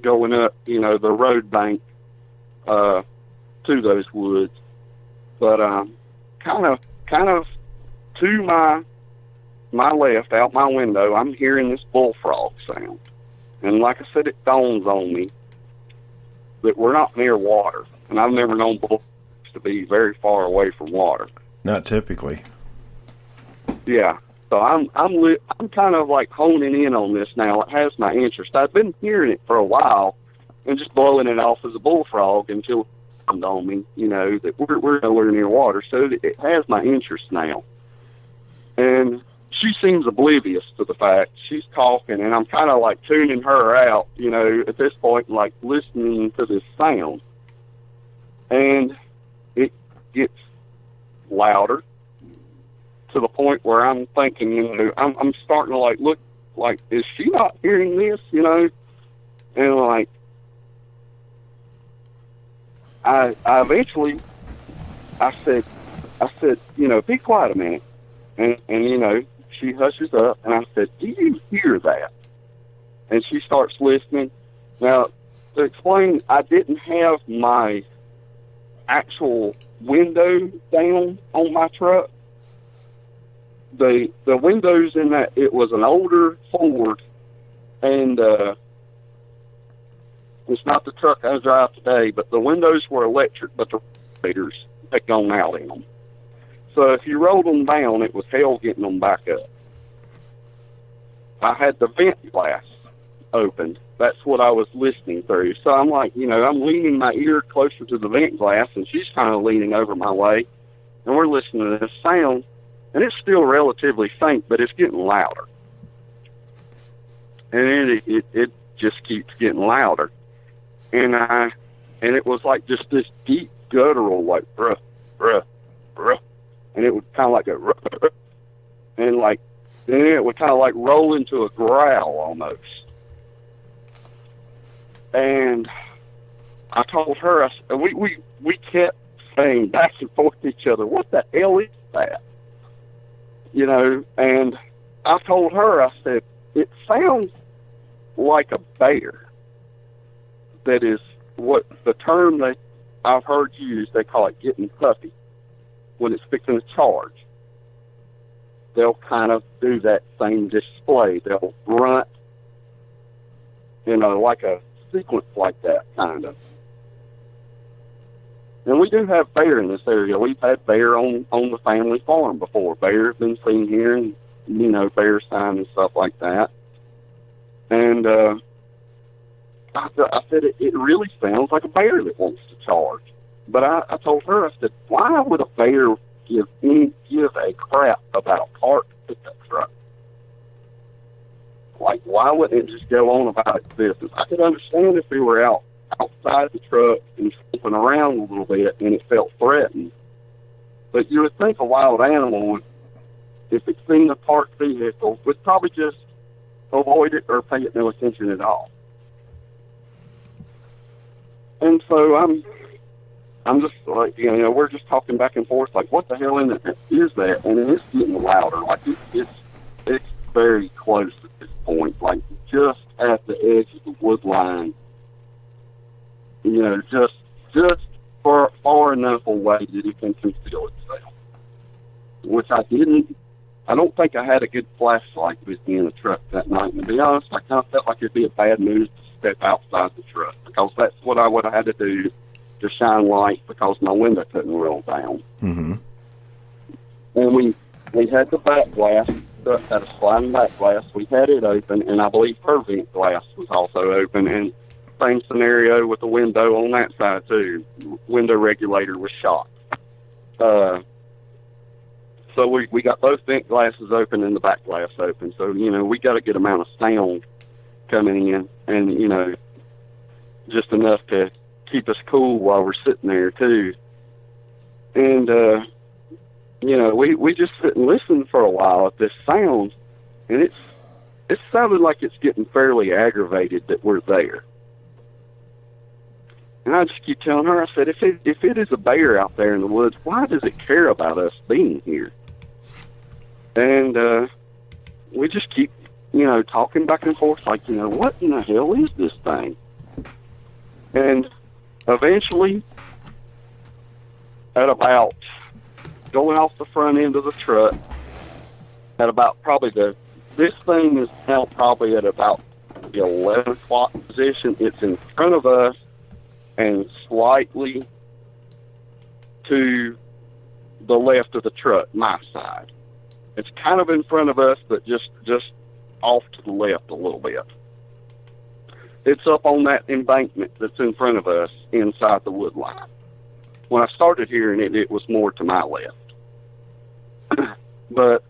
going up, the road bank to those woods. But kind of to my left, out my window, I'm hearing this bullfrog sound. And like I said, it dawns on me that we're not near water. And I've never known bullfrogs to be very far away from water. Not typically. Yeah. So I'm kind of honing in on this now. It has my interest. I've been hearing it for a while and just blowing it off as a bullfrog until dawned on me, you know, that we're nowhere near water, so it has my interest now. And she seems oblivious to the fact. She's talking, and I'm kind of like tuning her out, you know, at this point, like listening to this sound. And it gets louder to the point where I'm thinking, you know, I'm starting to like look like, is she not hearing this, you know? And like, I eventually, I said, you know, be quiet a minute. And you know, she hushes up, and I said, do you hear that? And she starts listening. Now, to explain, I didn't have my actual window down on my truck. The windows in that, it was an older Ford, and it's not the truck I drive today, but the windows were electric, but the radiators had gone out in them. So if you rolled them down, it was hell getting them back up. I had the vent glass opened. That's what I was listening through. So I'm like, you know, I'm leaning my ear closer to the vent glass, and she's kind of leaning over my way, and we're listening to this sound, and it's still relatively faint, but it's getting louder. And it just keeps getting louder. And it was like just this deep guttural, like, bruh, bruh, bruh. And it would kind of like go, bruh, bruh, and like, then it would kind of like roll into a growl almost. And I told her, we kept saying back and forth to each other, what the hell is that? You know, and I told her, I said, it sounds like a bear. That is what the term that I've heard used, they call it getting puffy. When it's fixing to charge, they'll kind of do that same display. They'll grunt, you know, like a sequence like that, kind of. And we do have bear in this area. We've had bear on the family farm before. Bear have been seen here, and, you know, bear sign and stuff like that. And I said, it really sounds like a bear that wants to charge. But I told her, I said, why would a bear give a crap about a cart pickup truck? Like, why wouldn't it just go on about its business? I could understand if we were outside the truck and jumping around a little bit and it felt threatened. But you would think a wild animal would, if it's seen a parked vehicle, would probably just avoid it or pay it no attention at all. And so I'm just like, you know, we're just talking back and forth, like, what the hell is that? And it's getting louder. Like, it's very close at this point, like just at the edge of the wood line. You know, just far enough away that it can conceal itself. Which I didn't. I don't think I had a good flashlight with me in the truck that night. And to be honest, I kind of felt like it'd be a bad move to step outside the truck, because that's what I would have had to do to shine light, because my window couldn't roll down. Mm-hmm. And we had the back glass, had a sliding back glass. We had it open, and I believe her vent glass was also open. And same scenario with the window on that side too. Window regulator was shot. So we got both vent glasses open and the back glass open. So, you know, we got a good amount of sound coming in, and, you know, just enough to keep us cool while we're sitting there too. And, you know, we just sit and listen for a while at this sound, and it sounded like it's getting fairly aggravated that we're there. And I just keep telling her, I said, if it is a bear out there in the woods, why does it care about us being here? And we just keep, you know, talking back and forth, like, you know, what in the hell is this thing? And eventually, at about going off the front end of the truck, at about probably this thing is now probably at about the 11 o'clock position. It's in front of us and slightly to the left of the truck, my side. It's kind of in front of us, but just off to the left a little bit. It's up on that embankment that's in front of us inside the wood line. when I started hearing it, it was more to my left. But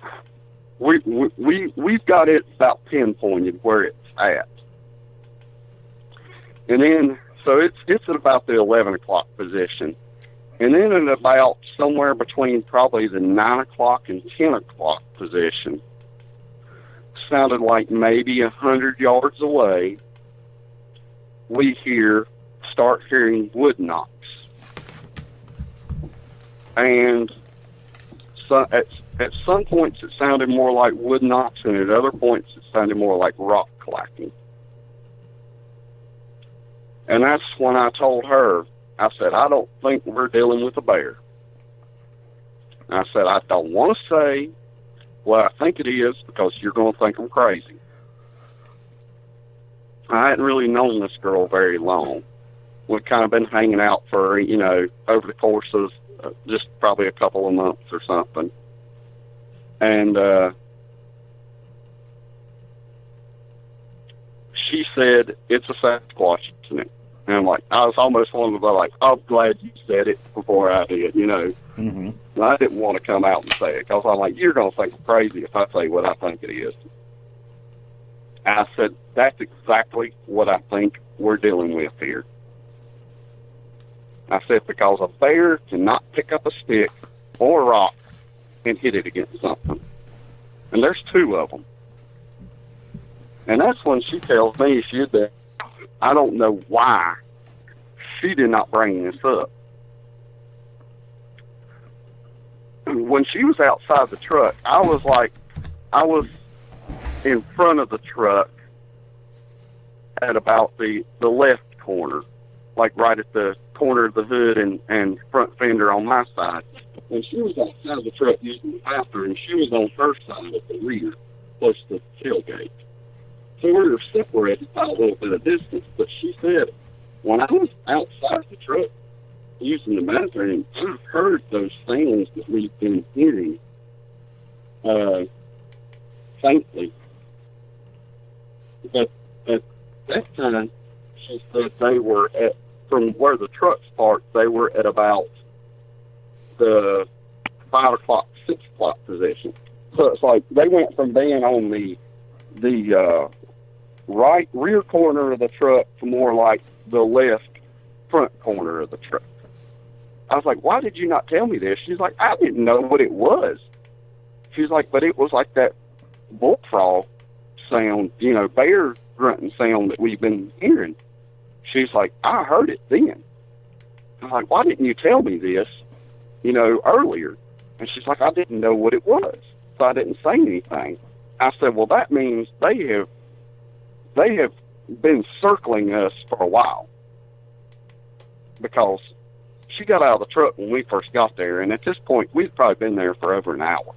we've got it about pinpointed where it's at. And then, so it's at about the 11 o'clock position. And then at about somewhere between probably the 9 o'clock and 10 o'clock position, sounded like maybe 100 yards away, we start hearing wood knocks. And so at some points it sounded more like wood knocks, and at other points it sounded more like rock clacking. And that's when I told her, I said, I don't think we're dealing with a bear. And I said, I don't want to say what I think it is because you're going to think I'm crazy. I hadn't really known this girl very long. We've kind of been hanging out for, over the course of just probably a couple of months or something. And she said, it's a Sasquatch, isn't it? And I'm like, I was almost wanting to be like, I'm glad you said it before I did, Mm-hmm. And I didn't want to come out and say it because I'm like, you're going to think I'm crazy if I say what I think it is. I said, that's exactly what I think we're dealing with here. I said, because a bear cannot pick up a stick or a rock and hit it against something. And there's two of them. And that's when she tells me I don't know why she did not bring this up. When she was outside the truck, I was in front of the truck at about the left corner, like right at the corner of the hood and front fender on my side. When she was outside of the truck using the bathroom, she was on her side at the rear, close to the tailgate. So we were separated by a little bit of distance, but she said, when I was outside the truck using the bathroom, I heard those sounds that we've been hearing faintly. But at that time, she said they were from where the truck's parked, they were at about the 5 o'clock, 6 o'clock position. So it's like they went from being on the right rear corner of the truck to more like the left front corner of the truck. I was like, why did you not tell me this? She's like, I didn't know what it was. She's like, but it was like that bullfrog sound, bear grunting sound that we've been hearing. She's like, I heard it then. I'm like, why didn't you tell me this, earlier? And she's like, I didn't know what it was, so I didn't say anything. I said, well, that means they have been circling us for a while, because she got out of the truck when we first got there, and at this point, we'd probably been there for over an hour.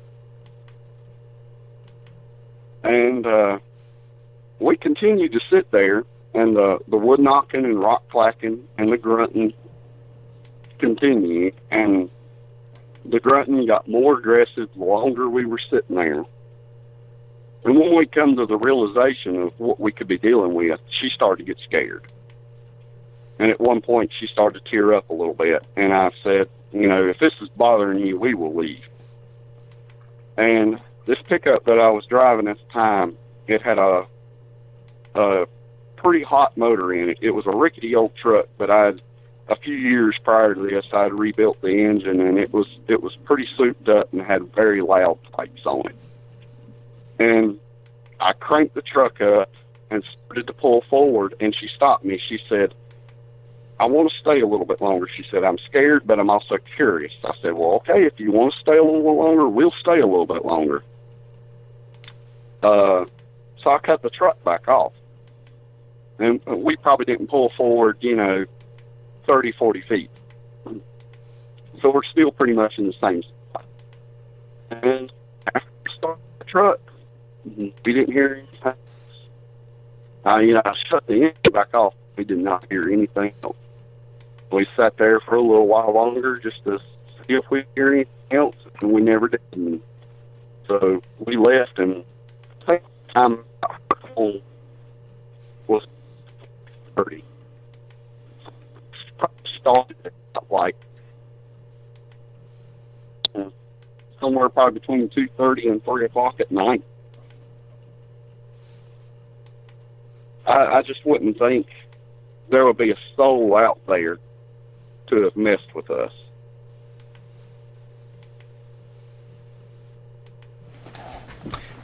And we continued to sit there, and the wood knocking and rock clacking and the grunting continued, and the grunting got more aggressive the longer we were sitting there. And when we come to the realization of what we could be dealing with, she started to get scared. And at one point, she started to tear up a little bit. And I said, if this is bothering you, we will leave. And this pickup that I was driving at the time, it had a pretty hot motor in it. It was a rickety old truck, but a few years prior to this, I'd rebuilt the engine, and it was pretty souped up and had very loud pipes on it. And I cranked the truck up and started to pull forward, and she stopped me. She said, I want to stay a little bit longer. She said, I'm scared, but I'm also curious. I said, well, okay, if you want to stay a little longer, we'll stay a little bit longer. So I cut the truck back off. And we probably didn't pull forward, 30, 40 feet. So we're still pretty much in the same spot. And after we started the truck, we didn't hear anything. I shut the engine back off. We did not hear anything else. We sat there for a little while longer just to see if we hear anything else, and we never did. And so we left, and I think the time I got home was 30. Started at like somewhere probably between 2:30 and 3 o'clock at night. I just wouldn't think there would be a soul out there to have messed with us.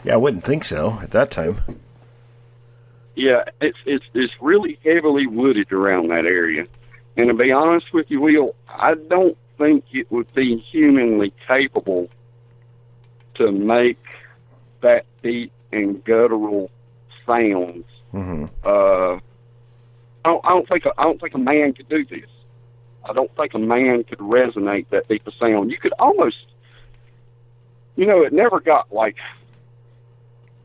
Yeah, I wouldn't think so at that time. Yeah, it's really heavily wooded around that area. And to be honest with you, Will, I don't think it would be humanly capable to make that deep and guttural sounds. Mm-hmm. I don't think a man could do this. I don't think a man could resonate that deep a sound. You could almost, it never got like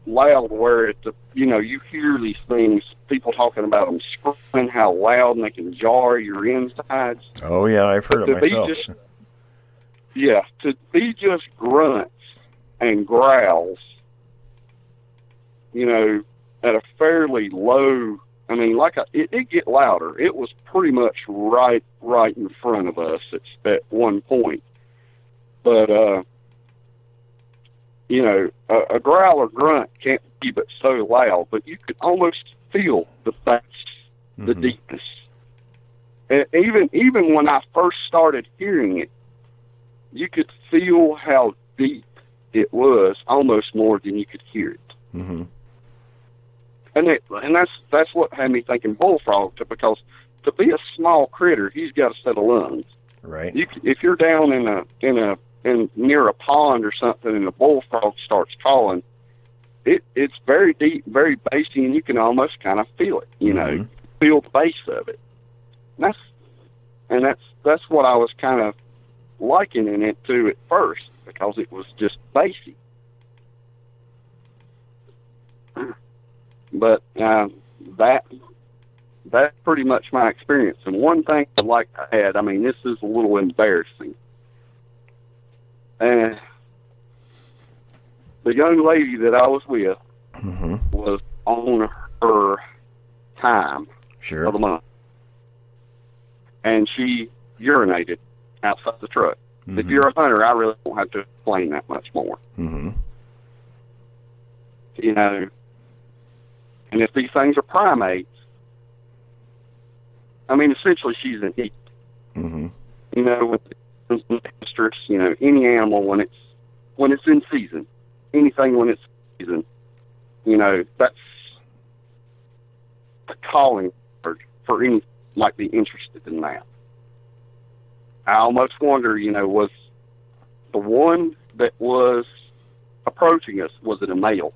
loud where you hear these things, people talking about them screaming, how loud, and they can jar your insides. Oh yeah, I've heard it myself. To be just grunts and growls, at a fairly low. I mean, it get louder. It was pretty much right in front of us at one point, but a growl or grunt can't be but so loud, but you could almost feel the bass, the deepness. And even when I first started hearing it, you could feel how deep it was, almost more than you could hear it. Mm-hmm. And that's what had me thinking bullfrog, because to be a small critter, he's got a set of lungs. Right. If you're down in near a pond or something, and the bullfrog starts calling, it's very deep, very bassy, and you can almost kind of feel it. Feel the bass of it. That's what I was kind of likening it to at first, because it was just bassy. But that's pretty much my experience. And one thing I'd like to add, I mean, this is a little embarrassing. The young lady that I was with was on her time of the month. And she urinated outside the truck. Mm-hmm. If you're a hunter, I really don't have to explain that much more. Mm-hmm. And if these things are primates, I mean, essentially she's an heat. Mm-hmm. With the mistress, any animal when it's in season, anything when it's in season, that's a calling for any might be interested in that. I almost wonder, was the one that was approaching us, was it a male?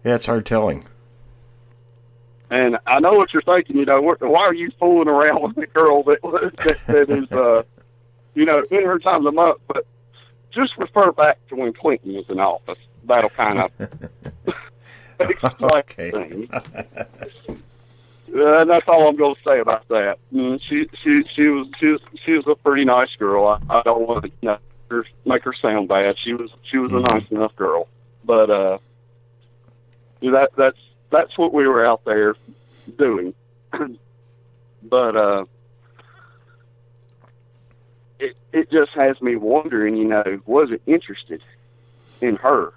Yeah, it's hard telling. And I know what you're thinking. Why are you fooling around with the girl that is, in her time of the month? But just refer back to when Clinton was in office. That'll kind of explain things. That's all I'm going to say about that. She was a pretty nice girl. I don't want to make her sound bad. She was a nice enough girl, but that's what we were out there doing. But it just has me wondering, was it interested in her?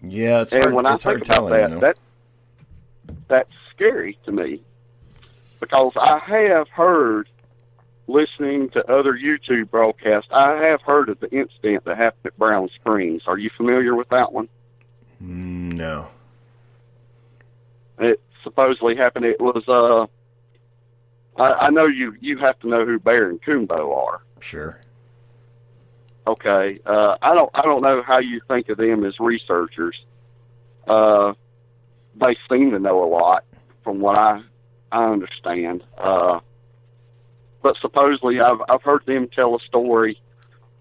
Yeah, it's and hard, when it's I hard think about telling. that's scary to me, because I have heard, listening to other YouTube broadcasts, I have heard of the incident that happened at Brown Springs. Are you familiar with that one? No. It supposedly happened. It was I know you have to know who Bear and Kumbo are. Sure. Okay. I don't know how you think of them as researchers. They seem to know a lot, from what I understand. But supposedly, I've heard them tell a story.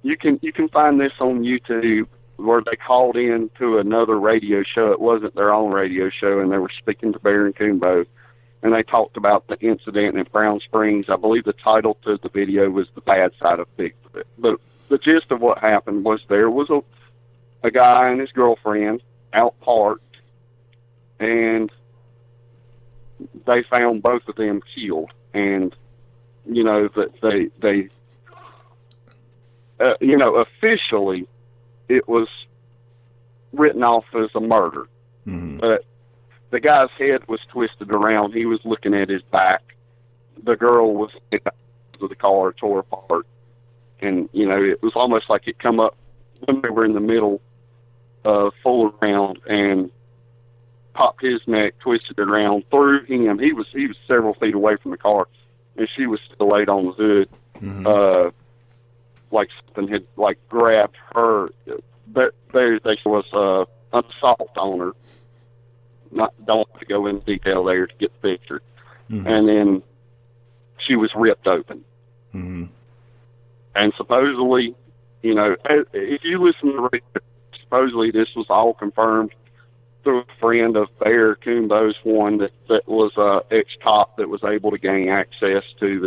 You can find this on YouTube, where they called in to another radio show. It wasn't their own radio show, and they were speaking to Bear and Kumbo, and they talked about the incident at Brown Springs. I believe the title to the video was The Bad Side of Bigfoot. But the gist of what happened was there was a guy and his girlfriend out parked, and they found both of them killed. And that they officially it was written off as a murder. Mm-hmm. But the guy's head was twisted around. He was looking at his back. The girl was in the car, tore apart. And, it was almost like it come up when they were in the middle, full around, and popped his neck, twisted it around, threw him. He was several feet away from the car, and she was still laid on the hood. Mm-hmm. Like something had, grabbed her. But there was an assault on her. Don't have to go into detail there to get the picture. Mm-hmm. And then she was ripped open. Mm-hmm. And supposedly, if you listen to the radio, supposedly this was all confirmed through a friend of Bear Kumbo's one that was ex-cop that was able to gain access to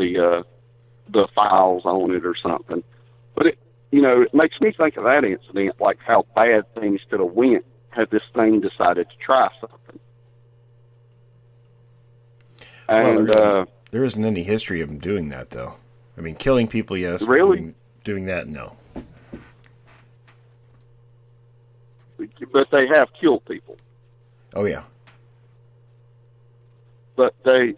the files on it or something. But it makes me think of that incident, like how bad things could have went had this thing decided to try something. And there isn't any history of them doing that, though. I mean, killing people, yes. Really? Doing that, no. But they have killed people. Oh, yeah. But they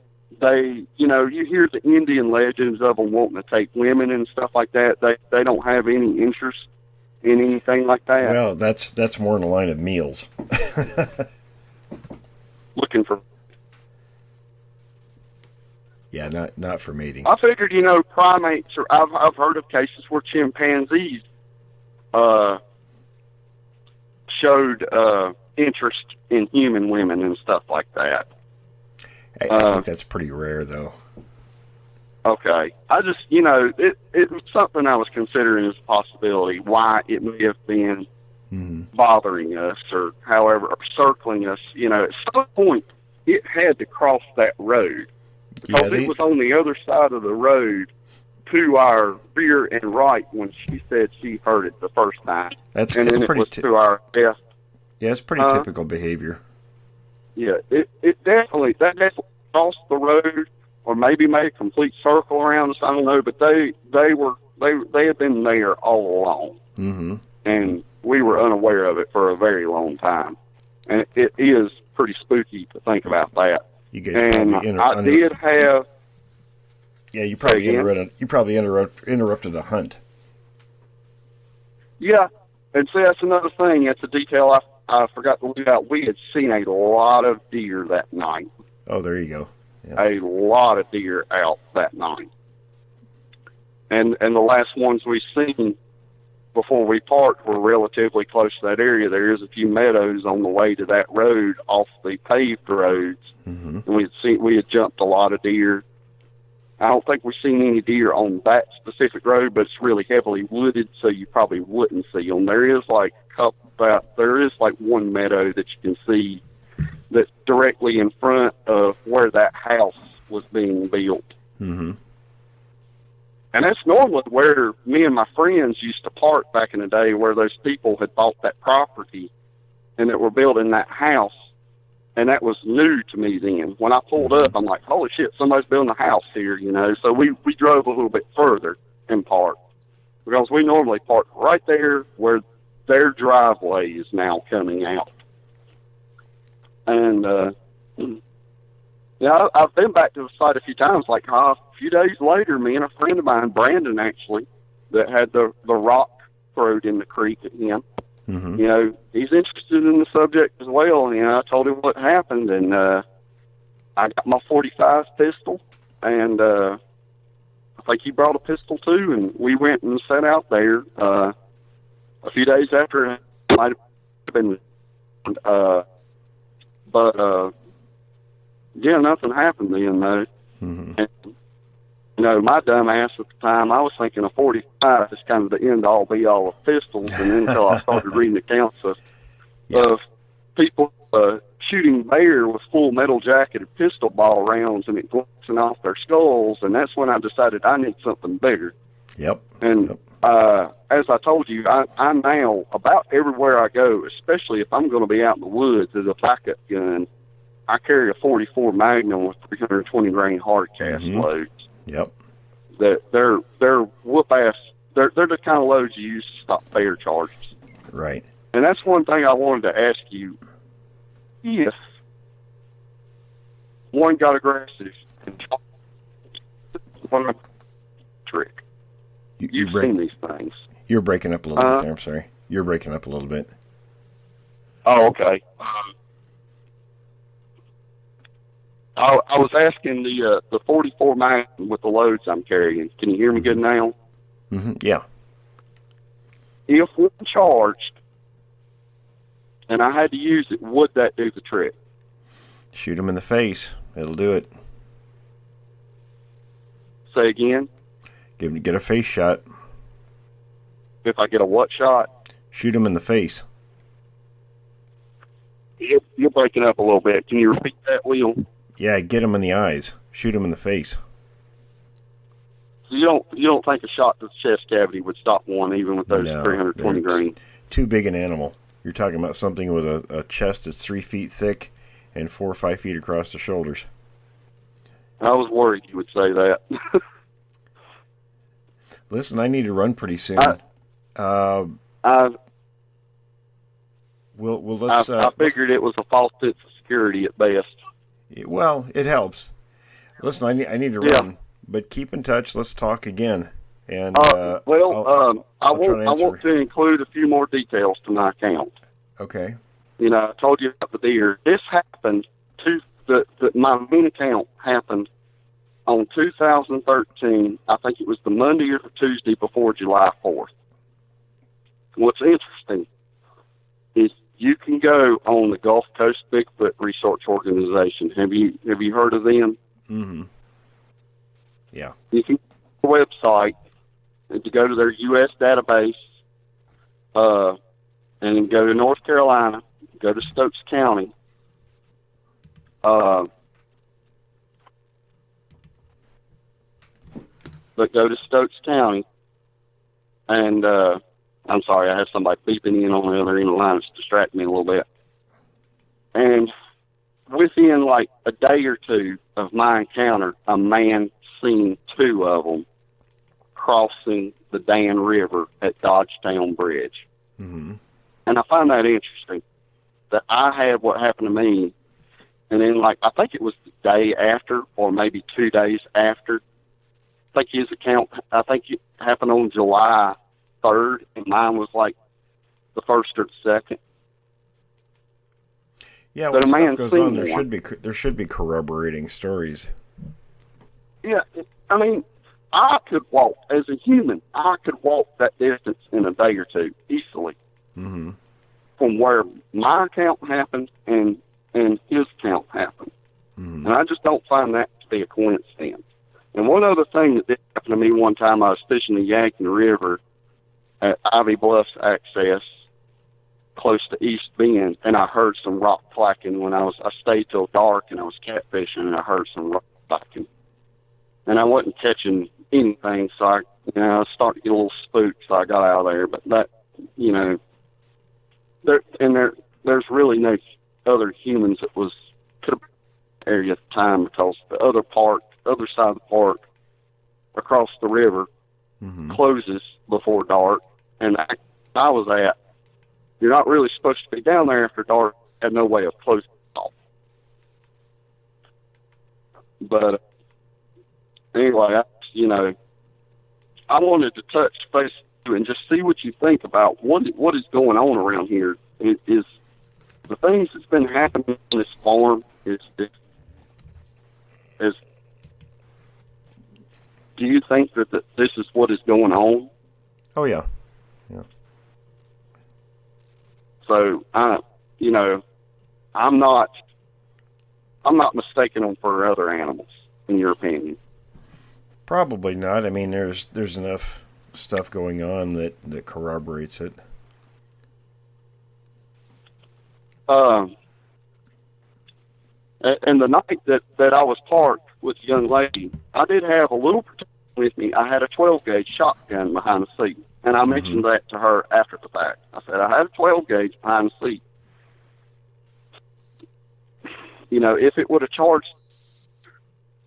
you hear the Indian legends of them wanting to take women and stuff like that. They don't have any interest in anything like that. Well, that's more in the line of meals. Looking for. Yeah, not for mating. I figured, primates, or I've heard of cases where chimpanzees showed interest in human women and stuff like that. I think that's pretty rare, though. Okay. I just, it was something I was considering as a possibility, why it may have been bothering us or however, or circling us. At some point, it had to cross that road. Because it was on the other side of the road to our rear and right when she said she heard it the first time. Then it was to our left. Yeah, it's pretty typical behavior. Yeah, that definitely crossed the road, or maybe made a complete circle around us. I don't know, but they had been there all along, mm-hmm. and we were unaware of it for a very long time. And it is pretty spooky to think about that. You guys probably did have. Yeah, you probably interrupted a hunt. Yeah, and see, that's another thing. That's a detail I forgot to leave out. We had seen a lot of deer that night. Oh, there you go. Yeah. A lot of deer out that night. And the last ones we seen before we parked were relatively close to that area. There is a few meadows on the way to that road off the paved roads. Mm-hmm. And we had jumped a lot of deer. I don't think we've seen any deer on that specific road, but it's really heavily wooded, so you probably wouldn't see them. There is one meadow that you can see that's directly in front of where that house was being built. Mm-hmm. And that's normally where me and my friends used to park back in the day, where those people had bought that property and that were building that house. And that was new to me then. When I pulled up, I'm like, holy shit, somebody's building a house here, So we drove a little bit further and parked, because we normally park right there where their driveway is now coming out. And, I've been back to the site a few times, a few days later, me and a friend of mine, Brandon, actually, that had the rock thrown in the creek at him. Mm-hmm. He's interested in the subject as well. I told him what happened, and I got my .45 pistol, and I think he brought a pistol too, and we went and sat out there a few days after. It might have been, nothing happened then, though. Mm-hmm. And, my dumb ass at the time, I was thinking a .45 is kind of the end-all, be-all of pistols, and then until I started reading accounts of people shooting bear with full metal-jacketed pistol ball rounds and it glancing off their skulls, and that's when I decided I need something bigger. Yep. And as I told you, I now, about everywhere I go, especially if I'm going to be out in the woods as a backup gun, I carry a .44 Magnum with 320 grain hard cast loads. Yep. that they're whoop ass. They're the kind of loads you use to stop fare charges. Right. And that's one thing I wanted to ask you. If one got aggressive and one trick, you've seen these things. You're breaking up a little bit there. I'm sorry. You're breaking up a little bit. Oh, okay. I was asking the 44 Magnum with the loads I'm carrying. Can you hear me good now? Mm-hmm. Yeah. If one charged and I had to use it, would that do the trick? Shoot him in the face. It'll do it. Say again? Get a face shot. If I get a what shot? Shoot him in the face. You're breaking up a little bit. Can you repeat that, Will? Yeah, get him in the eyes. Shoot him in the face. So you don't think a shot to the chest cavity would stop one, even with those 320 grain? Too big an animal. You're talking about something with a chest that's 3 feet thick and 4 or 5 feet across the shoulders. I was worried you would say that. Listen, I need to run pretty soon. I figured it was a false sense of security at best. Well, it helps. Listen, I need to run, but keep in touch. Let's talk again. And I want to include a few more details to my account. Okay. I told you about the deer. This happened my main account happened on 2013. I think it was the Monday or the Tuesday before July 4th. What's interesting is you can go on the Gulf Coast Bigfoot Research Organization. Have you heard of them? Mm-hmm. Yeah. You can go to their website and to go to their U.S. database, and go to North Carolina, go to Stokes County. But go to Stokes County, and I'm sorry, I have somebody beeping in on the other end of the line. It's distracting me a little bit. And within like a day or two of my encounter, a man seen 2 of them crossing the Dan River at Dodgetown Bridge. Mm-hmm. And I find that interesting, that I had what happened to me, and then I think it was the day after or maybe 2 days after. I think it happened on July 3rd, and mine was like the 1st or the 2nd. Yeah, when stuff goes on, there should be corroborating stories. Yeah, I mean, I could walk, as a human, I could walk that distance in a day or two, easily. Mm-hmm. From where my account happened and his account happened. Mm-hmm. And I just don't find that to be a coincidence. And one other thing that did happen to me one time, I was fishing the Yankton River at Ivy Bluffs Access, close to East Bend, and I heard some rock clacking when I stayed till dark, and I was catfishing, and I heard some rock clacking. And I wasn't catching anything, so I started to get a little spooked, so I got out of there. But that, there's really no other humans that could have been in the area at the time, because the other side of the park across the river closes before dark, and I was at, you're not really supposed to be down there after dark. Had no way of closing it off. But anyway, I wanted to touch base and just see what you think about what is going on around here. Is the things that's been happening on this farm is do you think that this is what is going on? Oh yeah. So I'm not mistaking them for other animals, in your opinion. Probably not. I mean, there's enough stuff going on that corroborates it. And the night that I was parked with the young lady, I did have a little protection with me. I had a 12-gauge shotgun behind the seat, and I mentioned that to her after the fact. I said, I had a 12-gauge behind the seat. If it would have charged,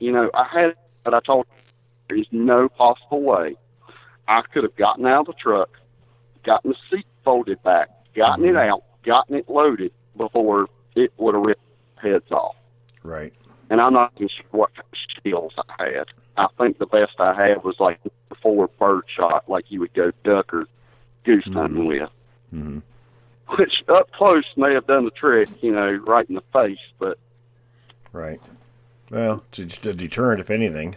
I had, but I told her, There is no possible way I could have gotten out of the truck, gotten the seat folded back, gotten it out, gotten it loaded before it would have ripped heads off. Right. And I'm not even sure what kind of skills I had. I think the best I had was like a forward bird shot, like you would go duck or goose hunting with. Mm-hmm. Which up close may have done the trick, right in the face, but... Right. Well, it's a deterrent, if anything.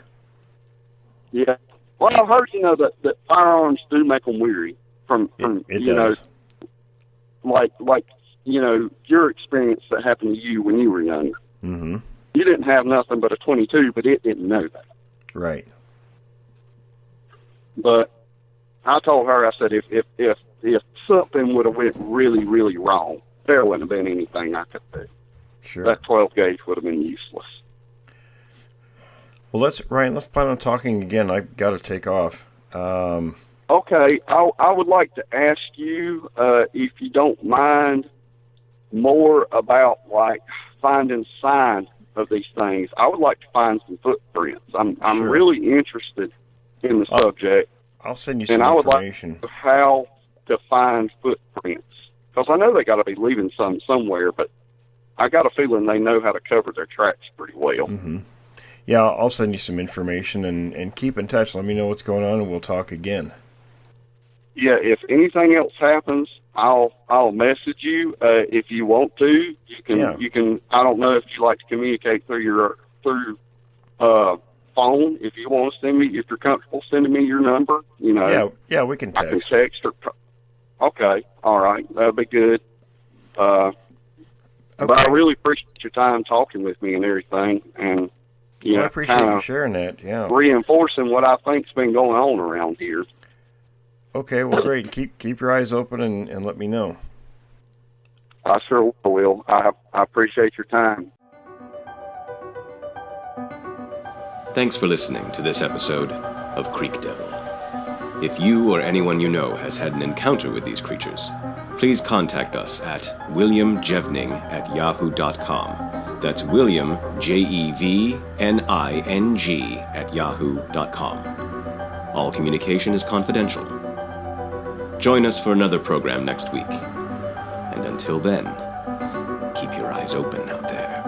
Yeah. Well, I've heard, that firearms do make them weary from it does. like, your experience that happened to you when you were younger. Mm-hmm. You didn't have nothing but a 22, but it didn't know that. Right. But I told her, I said, if something would have went really, really wrong, there wouldn't have been anything I could do. Sure. That 12 gauge would have been useless. Well, let's plan on talking again. I've got to take off. Okay, I would like to ask you, if you don't mind, more about, like, finding signs of these things. I would like to find some footprints. I'm Sure. really interested in the subject. I'll send you some and I would information. like to know how to find footprints. Because I know they got to be leaving some somewhere, but I got a feeling they know how to cover their tracks pretty well. Mm-hmm. Yeah, I'll send you some information and keep in touch. Let me know what's going on, and we'll talk again. Yeah, if anything else happens, I'll message you. If you want to, you can. I don't know if you like to communicate through phone. If you want to send me, if you're comfortable sending me your number, Yeah, we can text. I can text or. Okay, all right, that'd be good. But I really appreciate your time talking with me and everything, and I appreciate you sharing that. Yeah, reinforcing what I think's been going on around here. Okay, well, great. Keep your eyes open and let me know. I sure will. I appreciate your time. Thanks for listening to this episode of Creek Devil. If you or anyone you know has had an encounter with these creatures, please contact us at williamjevning@yahoo.com. That's William, Jevning, @yahoo.com. All communication is confidential. Join us for another program next week. And until then, keep your eyes open out there.